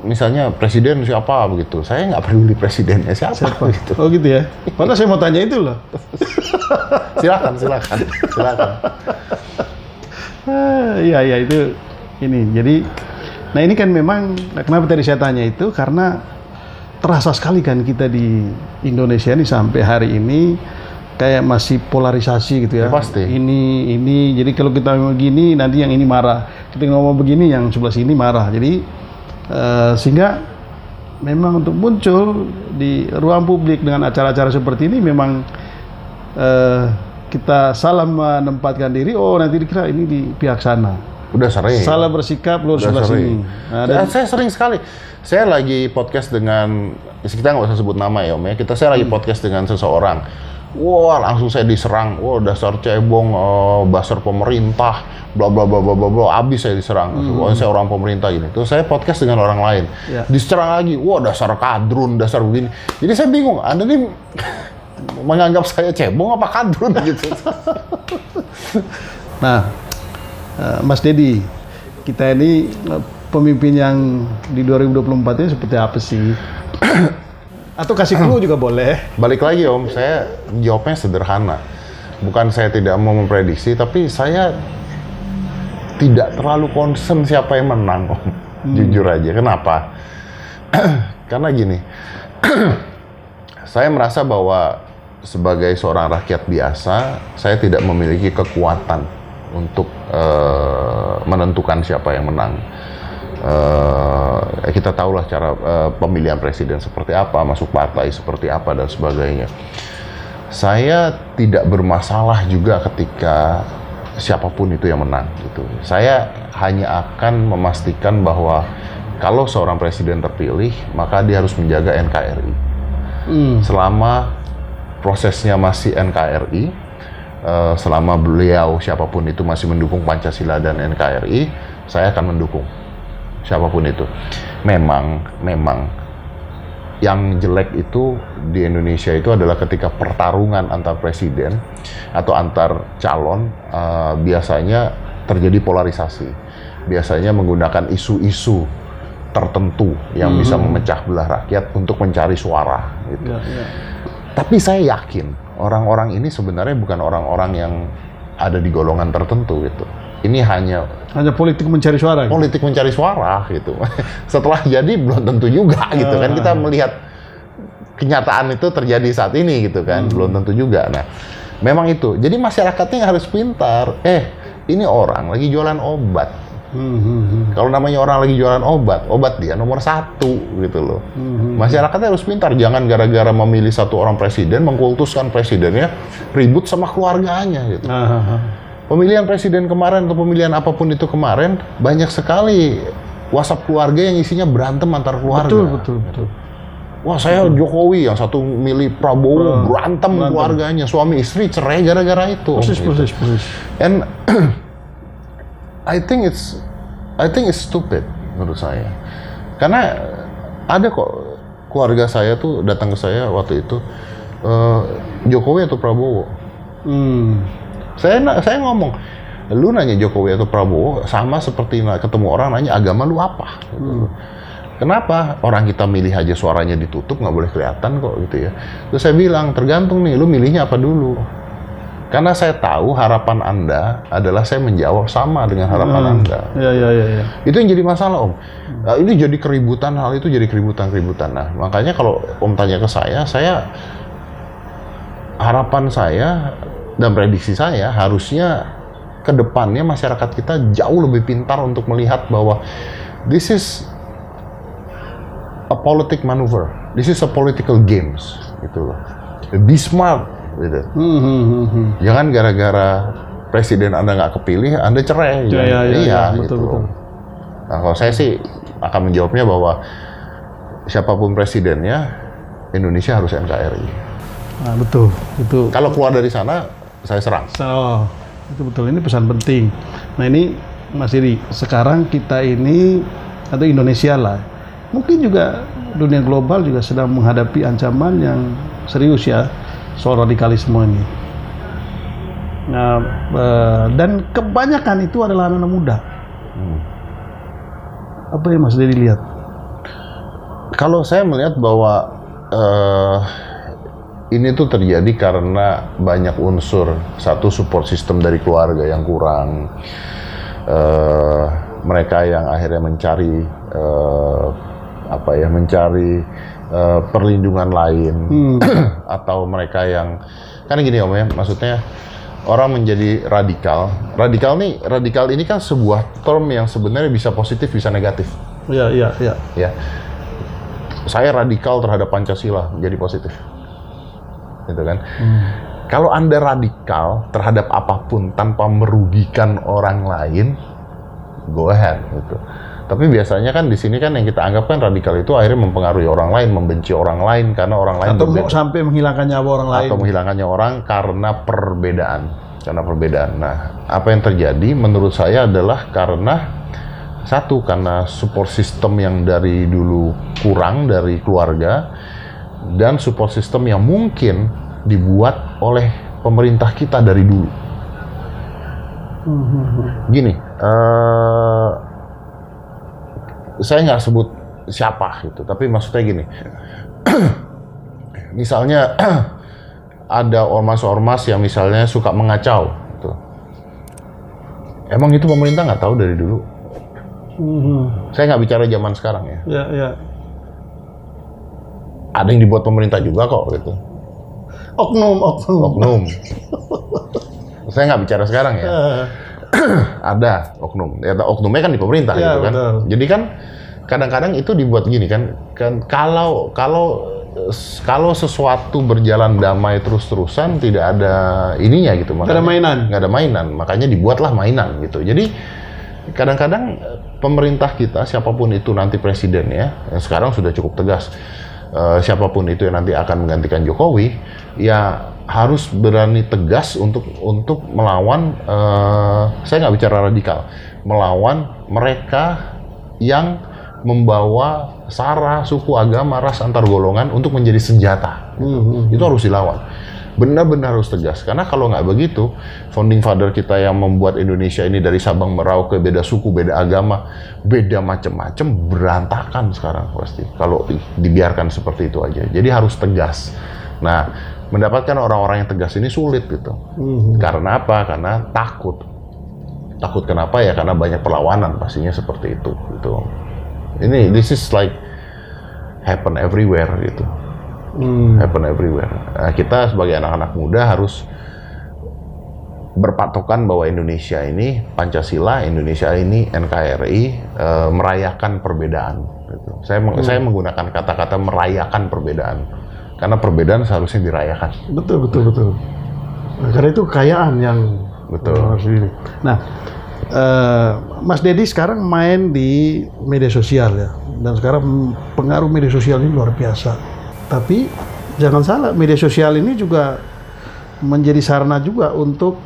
misalnya presiden siapa begitu, saya nggak peduli presidennya siapa gitu. Oh gitu ya. Padahal saya mau tanya itu loh. silakan. Iya itu ini. Jadi, nah ini kan memang kenapa tadi saya tanya itu karena terasa sekali kan kita di Indonesia ini sampai hari ini kayak masih polarisasi gitu ya. Pasti. Ini. Jadi kalau kita ngomong begini nanti yang ini marah. Kita ngomong begini yang sebelah sini marah. Jadi sehingga memang untuk muncul di ruang publik dengan acara-acara seperti ini memang kita salah menempatkan diri. Oh nanti dikira ini di pihak sana. Udah sering. Salah bersikap lu sebelah sini. Nah, saya sering sekali. Saya lagi podcast dengan, kita nggak usah sebut nama ya Om ya. Saya lagi podcast dengan seseorang. Wah langsung saya diserang. Wah dasar cebong, dasar pemerintah, bla bla bla bla bla. Abis saya diserang. Saya orang pemerintah gini. Terus saya podcast dengan orang lain. Diserang lagi. Wah dasar kadrun, dasar begini. Jadi saya bingung. Anda nih menganggap saya cebong apa kadrun gitu. Nah, Mas Dedi, kita ini pemimpin yang di 2024 ini seperti apa sih? Atau kasih clue juga boleh. Balik lagi Om, saya jawabnya sederhana. Bukan saya tidak mau memprediksi, tapi saya tidak terlalu concern siapa yang menang Om. Jujur aja, kenapa? Karena gini, saya merasa bahwa sebagai seorang rakyat biasa, saya tidak memiliki kekuatan untuk menentukan siapa yang menang. Kita tahulah cara pemilihan presiden seperti apa, masuk partai seperti apa dan sebagainya. Saya tidak bermasalah juga ketika siapapun itu yang menang gitu. Saya hanya akan memastikan bahwa kalau seorang presiden terpilih, maka dia harus menjaga NKRI. Selama prosesnya masih NKRI, selama beliau siapapun itu masih mendukung Pancasila dan NKRI, saya akan mendukung siapapun itu. Memang yang jelek itu di Indonesia itu adalah ketika pertarungan antar presiden atau antar calon biasanya terjadi polarisasi. Biasanya menggunakan isu-isu tertentu yang bisa memecah belah rakyat untuk mencari suara gitu. Tapi saya yakin orang-orang ini sebenarnya bukan orang-orang yang ada di golongan tertentu gitu. ini hanya politik mencari suara. Politik mencari suara gitu. Setelah jadi belum tentu juga gitu kan, kita melihat kenyataan itu terjadi saat ini gitu kan, belum tentu juga. Nah, memang itu. Jadi masyarakatnya harus pintar. Ini orang lagi jualan obat. Kalau namanya orang lagi jualan obat dia nomor 1 gitu loh. Masyarakatnya harus pintar. Jangan gara-gara memilih satu orang presiden, mengkultuskan presidennya, ribut sama keluarganya gitu. Pemilihan presiden kemarin atau pemilihan apapun itu kemarin, banyak sekali WhatsApp keluarga yang isinya berantem antar keluarga. Betul. Wah, saya Jokowi, yang satu milih Prabowo, berantem keluarganya, suami istri cerai gara-gara itu. Persis. And I think it's stupid menurut saya. Karena ada kok keluarga saya tuh datang ke saya waktu itu, Jokowi atau Prabowo. Saya ngomong, lu nanya Jokowi atau Prabowo sama seperti ketemu orang nanya agama lu apa. Kenapa? Orang kita milih aja suaranya ditutup, nggak boleh kelihatan kok gitu ya. Terus saya bilang, tergantung nih, lu milihnya apa dulu. Karena saya tahu harapan Anda adalah saya menjawab sama dengan harapan Anda. Iya. Itu yang jadi masalah, Om. Ini jadi keributan, hal itu jadi keributan. Nah, makanya kalau Om tanya ke saya harapan saya dan prediksi saya harusnya ke depannya masyarakat kita jauh lebih pintar untuk melihat bahwa this is a politic maneuver. This is a political games, gitu loh. Be smart, gitu. Jangan gara-gara presiden Anda nggak kepilih, Anda cerai. Iya, gitu. betul. Nah, kalau saya sih akan menjawabnya bahwa siapapun presidennya, Indonesia harus NKRI. Nah, betul. Kalau keluar dari sana, saya serang. Itu betul. Ini pesan penting. Nah, ini Mas Iri, sekarang kita ini atau Indonesia lah, mungkin juga dunia global juga sedang menghadapi ancaman yang serius ya soal radikalisme ini. Nah, dan kebanyakan itu adalah anak-anak muda. Apa yang Mas Dedi lihat? Kalau saya melihat bahwa ini tuh terjadi karena banyak unsur. Satu, support system dari keluarga yang kurang. Mereka yang akhirnya mencari perlindungan lain, atau mereka yang kan gini Om ya, maksudnya orang menjadi radikal. Radikal ini kan sebuah term yang sebenarnya bisa positif bisa negatif. Iya. Ya, saya radikal terhadap Pancasila jadi positif, gitu kan? Kalau Anda radikal terhadap apapun tanpa merugikan orang lain, go ahead, gitu. Tapi biasanya kan di sini kan yang kita anggap kan radikal itu akhirnya mempengaruhi orang lain, membenci orang lain karena orang lain atau sampai menghilangkan nyawa orang lain. Atau menghilangkannya orang karena perbedaan. Nah, apa yang terjadi menurut saya adalah karena support system yang dari dulu kurang dari keluarga, dan support system yang mungkin dibuat oleh pemerintah kita dari dulu. Gini, saya nggak sebut siapa gitu, tapi maksudnya gini, misalnya ada ormas-ormas yang misalnya suka mengacau, gitu. Emang itu pemerintah nggak tahu dari dulu? Saya nggak bicara zaman sekarang ya. Iya. Ada yang dibuat pemerintah juga kok, gitu. Oknum. Saya nggak bicara sekarang ya. Ada oknum. Ya, oknumnya kan di pemerintah ya, gitu kan. Betul. Jadi kan kadang-kadang itu dibuat gini kan kalau sesuatu berjalan damai terus-terusan tidak ada ininya gitu, makanya nggak ada mainan, makanya dibuatlah mainan gitu. Jadi kadang-kadang pemerintah kita, siapapun itu nanti presidennya, yang sekarang sudah cukup tegas, siapapun itu yang nanti akan menggantikan Jokowi, ya harus berani tegas untuk melawan, saya nggak bicara radikal, melawan mereka yang membawa sara, suku, agama, ras antar golongan untuk menjadi senjata. Itu harus dilawan. Benar-benar harus tegas. Karena kalau nggak begitu, founding father kita yang membuat Indonesia ini dari Sabang Merauke, beda suku, beda agama, beda macam-macam, berantakan sekarang pasti. Kalau dibiarkan seperti itu aja. Jadi harus tegas. Nah, mendapatkan orang-orang yang tegas ini sulit gitu. Karena apa? Karena takut. Takut kenapa ya? Karena banyak perlawanan pastinya seperti itu. Gitu. This is like happen everywhere gitu. Happen everywhere. Nah, kita sebagai anak-anak muda harus berpatokan bahwa Indonesia ini Pancasila, Indonesia ini NKRI merayakan perbedaan. Gitu. Saya menggunakan kata-kata merayakan perbedaan karena perbedaan seharusnya dirayakan. Betul. Nah, karena itu kekayaan yang harus ini. Nah, Mas Dedi sekarang main di media sosial ya, dan sekarang pengaruh media sosial ini luar biasa. Tapi jangan salah, media sosial ini juga menjadi sarana juga untuk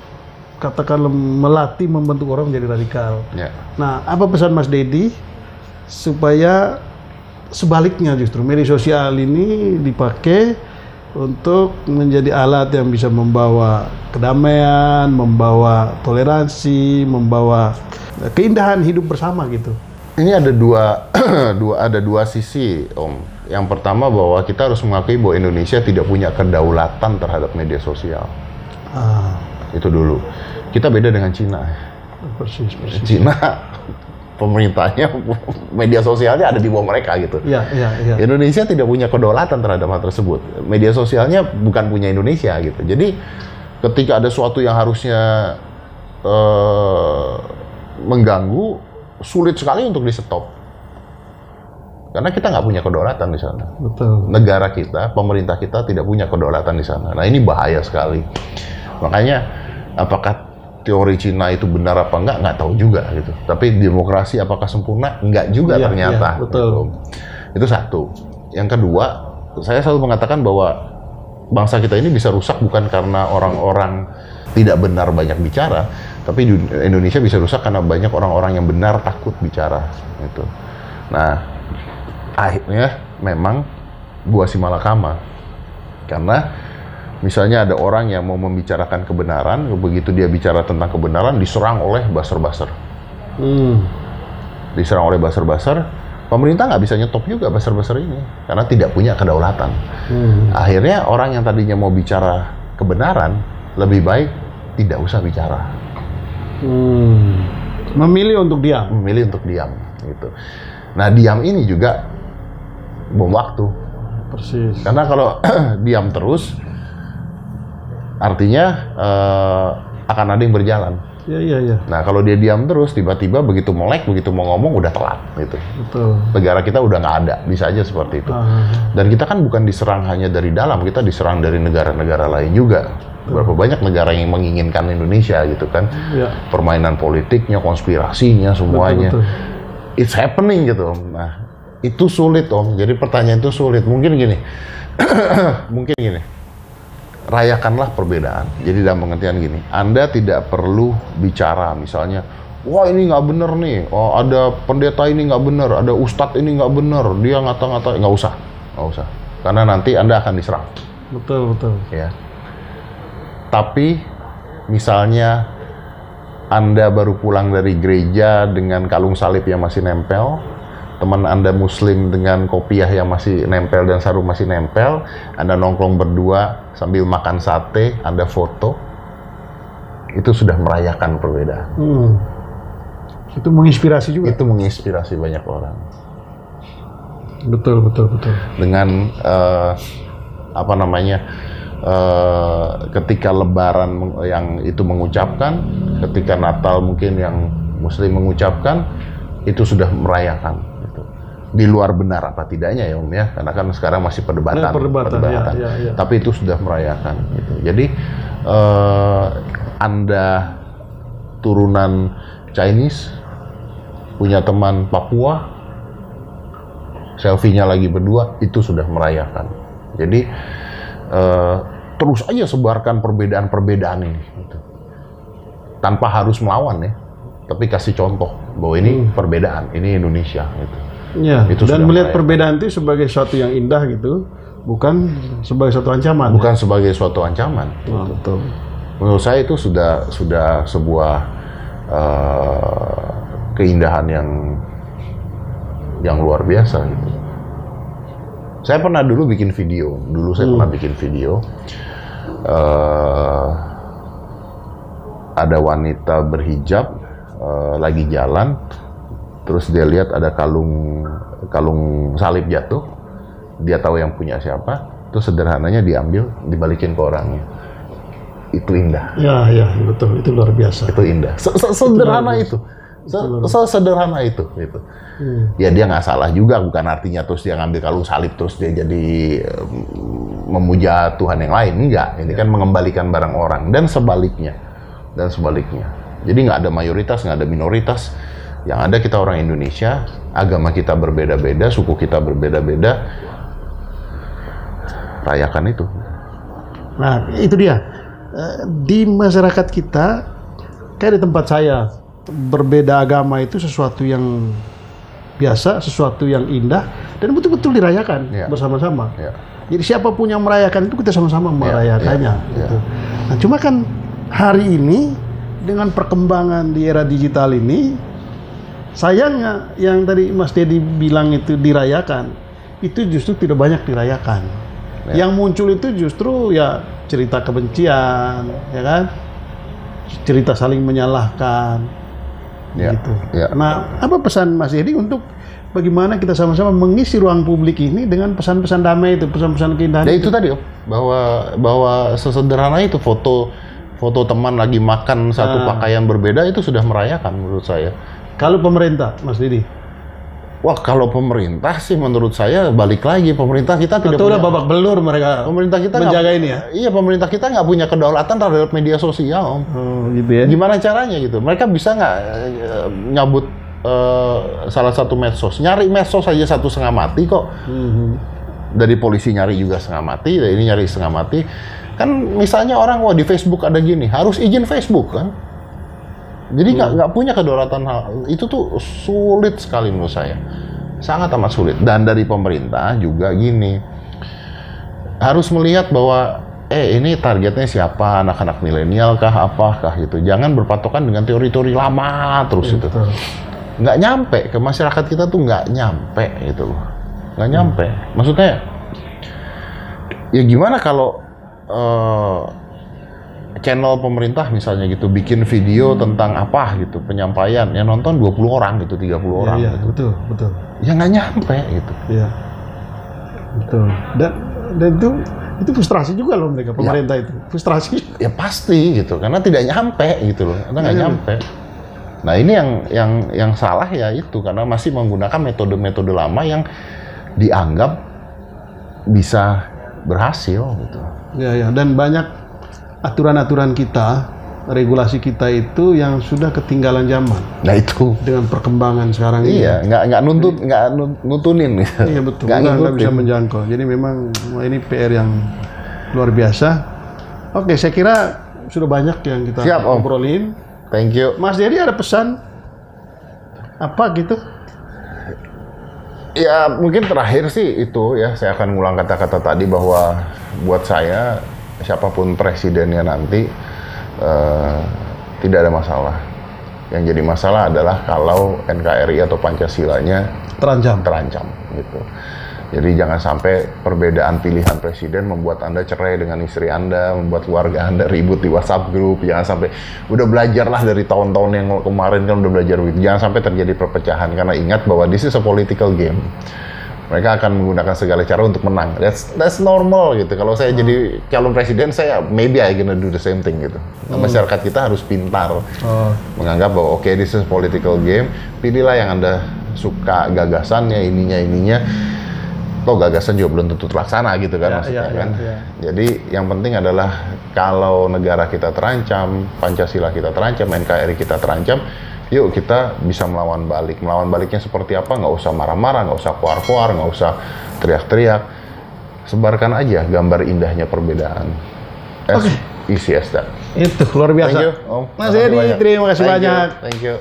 katakan melatih membentuk orang menjadi radikal. Ya. Nah, apa pesan Mas Dedi supaya sebaliknya justru media sosial ini dipakai untuk menjadi alat yang bisa membawa kedamaian, membawa toleransi, membawa keindahan hidup bersama gitu. Ini ada dua sisi, Om. Yang pertama bahwa kita harus mengakui bahwa Indonesia tidak punya kedaulatan terhadap media sosial. Itu dulu. Kita beda dengan Cina. Persis. Cina pemerintahnya, media sosialnya ada di bawah mereka gitu. Iya. Indonesia tidak punya kedaulatan terhadap hal tersebut. Media sosialnya bukan punya Indonesia gitu. Jadi ketika ada sesuatu yang harusnya mengganggu, sulit sekali untuk di-stop. Karena kita nggak punya kedaulatan di sana. Betul. Negara kita, pemerintah kita tidak punya kedaulatan di sana. Nah, ini bahaya sekali. Makanya, apakah teori Cina itu benar apa nggak tahu juga gitu. Tapi demokrasi apakah sempurna? Nggak juga ternyata. Iya, betul. Gitu. Itu satu. Yang kedua, saya selalu mengatakan bahwa bangsa kita ini bisa rusak bukan karena orang-orang tidak benar banyak bicara, tapi Indonesia bisa rusak karena banyak orang-orang yang benar takut bicara. Gitu. Nah, akhirnya memang buah si malakama, karena misalnya ada orang yang mau membicarakan kebenaran, begitu dia bicara tentang kebenaran diserang oleh buzzer-buzzer. Diserang oleh buzzer-buzzer, pemerintah nggak bisa nyetop juga buzzer-buzzer ini karena tidak punya kedaulatan. Akhirnya orang yang tadinya mau bicara kebenaran lebih baik tidak usah bicara. Memilih untuk diam. Memilih untuk diam gitu. Nah, diam ini juga bom waktu. Persis. Karena kalau diam terus, artinya akan ada yang berjalan. Iya. Nah, kalau dia diam terus, tiba-tiba begitu melek, begitu mau ngomong, udah telat. Gitu. Betul. Negara kita udah nggak ada, bisa aja seperti itu. Dan kita kan bukan diserang hanya dari dalam, kita diserang dari negara-negara lain juga. Berapa banyak negara yang menginginkan Indonesia gitu kan. Ya. Permainan politiknya, konspirasinya, semuanya. Betul. It's happening gitu. Nah, itu sulit Om, jadi pertanyaan itu sulit. Mungkin gini, rayakanlah perbedaan. Jadi dalam pengertian gini, Anda tidak perlu bicara misalnya, wah ini nggak bener nih, oh ada pendeta ini nggak bener, ada ustadz ini nggak bener, dia ngata-ngata, nggak usah, karena nanti Anda akan diserang. Betul. Ya. Tapi misalnya Anda baru pulang dari gereja dengan kalung salib yang masih nempel, teman Anda Muslim dengan kopiah yang masih nempel dan sarung masih nempel, Anda nongkrong berdua sambil makan sate, Anda foto, itu sudah merayakan perbedaan. Itu menginspirasi juga. Itu menginspirasi banyak orang. Betul. Dengan ketika Lebaran yang itu mengucapkan, ketika Natal mungkin yang Muslim mengucapkan, itu sudah merayakan. Di luar benar apa tidaknya ya Om ya, karena kan sekarang masih perdebatan. Ya. Tapi itu sudah merayakan gitu. Jadi Anda turunan Chinese, punya teman Papua, selfie-nya lagi berdua, itu sudah merayakan. Jadi terus aja sebarkan perbedaan-perbedaan ini gitu. Tanpa harus melawan ya, tapi kasih contoh bahwa ini perbedaan, ini Indonesia gitu. Ya, dan melihat perbedaan itu sebagai sesuatu yang indah gitu, bukan sebagai suatu ancaman. Bukan sebagai suatu ancaman. Betul. Menurut saya itu sudah sebuah keindahan yang luar biasa gitu. Saya pernah dulu bikin video. Ada wanita berhijab lagi jalan, terus dia lihat ada kalung salib jatuh, dia tahu yang punya siapa, terus sederhananya diambil, dibalikin ke orangnya. Itu indah. Ya, betul. Itu luar biasa. Itu indah. Sederhana itu. Sederhana itu. Ya dia nggak salah juga, bukan artinya terus dia ngambil kalung salib terus dia jadi memuja Tuhan yang lain. Enggak. Ini kan mengembalikan barang orang dan sebaliknya. Jadi nggak ada mayoritas, nggak ada minoritas. Yang ada kita orang Indonesia, agama kita berbeda-beda, suku kita berbeda-beda. Rayakan itu. Nah, itu dia. Di masyarakat kita, kayak di tempat saya, berbeda agama itu sesuatu yang biasa, sesuatu yang indah, dan betul-betul dirayakan bersama-sama. Jadi siapapun yang merayakan itu, kita sama-sama merayakannya. Gitu. Nah, cuma kan hari ini, dengan perkembangan di era digital ini, sayangnya yang tadi Mas Dedi bilang itu dirayakan, itu justru tidak banyak dirayakan. Yang muncul itu justru ya cerita kebencian, ya kan? Cerita saling menyalahkan, gitu. Nah, apa pesan Mas Dedi untuk bagaimana kita sama-sama mengisi ruang publik ini dengan pesan-pesan damai itu, pesan-pesan keindahan? Ya itu tadi, Om, bahwa sesederhana itu foto teman lagi makan satu pakaian berbeda itu sudah merayakan menurut saya. Kalau pemerintah, Mas Dedi? Wah, kalau pemerintah sih menurut saya balik lagi, pemerintah kita tidak punya, babak belur mereka. Pemerintah kita menjaga ini ya. Iya, pemerintah kita nggak punya kedaulatan terhadap media sosial, Om. Oh, gitu ya. Gimana caranya gitu? Mereka bisa nggak nyabut salah satu medsos? Nyari medsos aja 1,5 mati kok. Dari polisi nyari juga 1,5 mati, dari ini nyari 1,5 mati. Kan misalnya orang di Facebook ada gini, harus izin Facebook kan? Jadi nggak punya kedaulatan hal itu tuh sulit sekali menurut saya, sangat amat sulit. Dan dari pemerintah juga gini, harus melihat bahwa ini targetnya siapa, anak-anak milenial kah, apakah gitu. Jangan berpatokan dengan teori-teori lama terus itu. Nggak nyampe ke masyarakat kita tuh, nggak nyampe gitu loh, nggak nyampe. Maksudnya ya gimana kalau channel pemerintah misalnya gitu bikin video tentang apa gitu, penyampaian yang nonton 20 orang gitu, 30 orang gitu. Betul. Ya nggak nyampe gitu. Iya. Betul. Dan itu frustrasi juga loh mereka, pemerintah itu. Frustrasi. Ya pasti gitu, karena tidak nyampe gitu loh. Karena nggak nyampe. Nah, ini yang salah ya itu, karena masih menggunakan metode-metode lama yang dianggap bisa berhasil gitu. Ya, dan banyak aturan-aturan kita, regulasi kita itu yang sudah ketinggalan zaman. Nah itu. Dengan perkembangan sekarang ini. Iya, nggak nuntunin. Gitu. Iya betul. Nggak bisa menjangkau. Jadi memang ini PR yang luar biasa. Oke, saya kira sudah banyak yang kita ngobrolin. Thank you. Mas Dedi ada pesan apa gitu? Ya mungkin terakhir sih itu ya, saya akan ngulang kata-kata tadi bahwa buat saya siapapun presidennya nanti tidak ada masalah. Yang jadi masalah adalah kalau NKRI atau Pancasilanya terancam gitu. Jadi jangan sampai perbedaan pilihan presiden membuat Anda cerai dengan istri Anda, membuat keluarga Anda ribut di WhatsApp group. Jangan sampai, udah belajarlah dari tahun-tahun yang kemarin kan udah belajar. Jangan sampai terjadi perpecahan, karena ingat bahwa this is a political game. Mereka akan menggunakan segala cara untuk menang. That's normal gitu. Kalau saya jadi calon presiden, saya maybe I gonna do the same thing gitu. Nah, masyarakat kita harus pintar menganggap bahwa oke, this is a political game. Pilihlah yang Anda suka gagasannya, ininya. Toh gagasan juga belum tentu terlaksana gitu kan maksudnya kan. Jadi yang penting adalah kalau negara kita terancam, Pancasila kita terancam, NKRI kita terancam, yuk kita bisa melawan balik. Melawan baliknya seperti apa? Nggak usah marah-marah, nggak usah koar-koar, nggak usah teriak-teriak. Sebarkan aja gambar indahnya perbedaan. Easy as that. Itu luar biasa. Thank you, Om. Mas Dedi, terima kasih banyak. Thank you.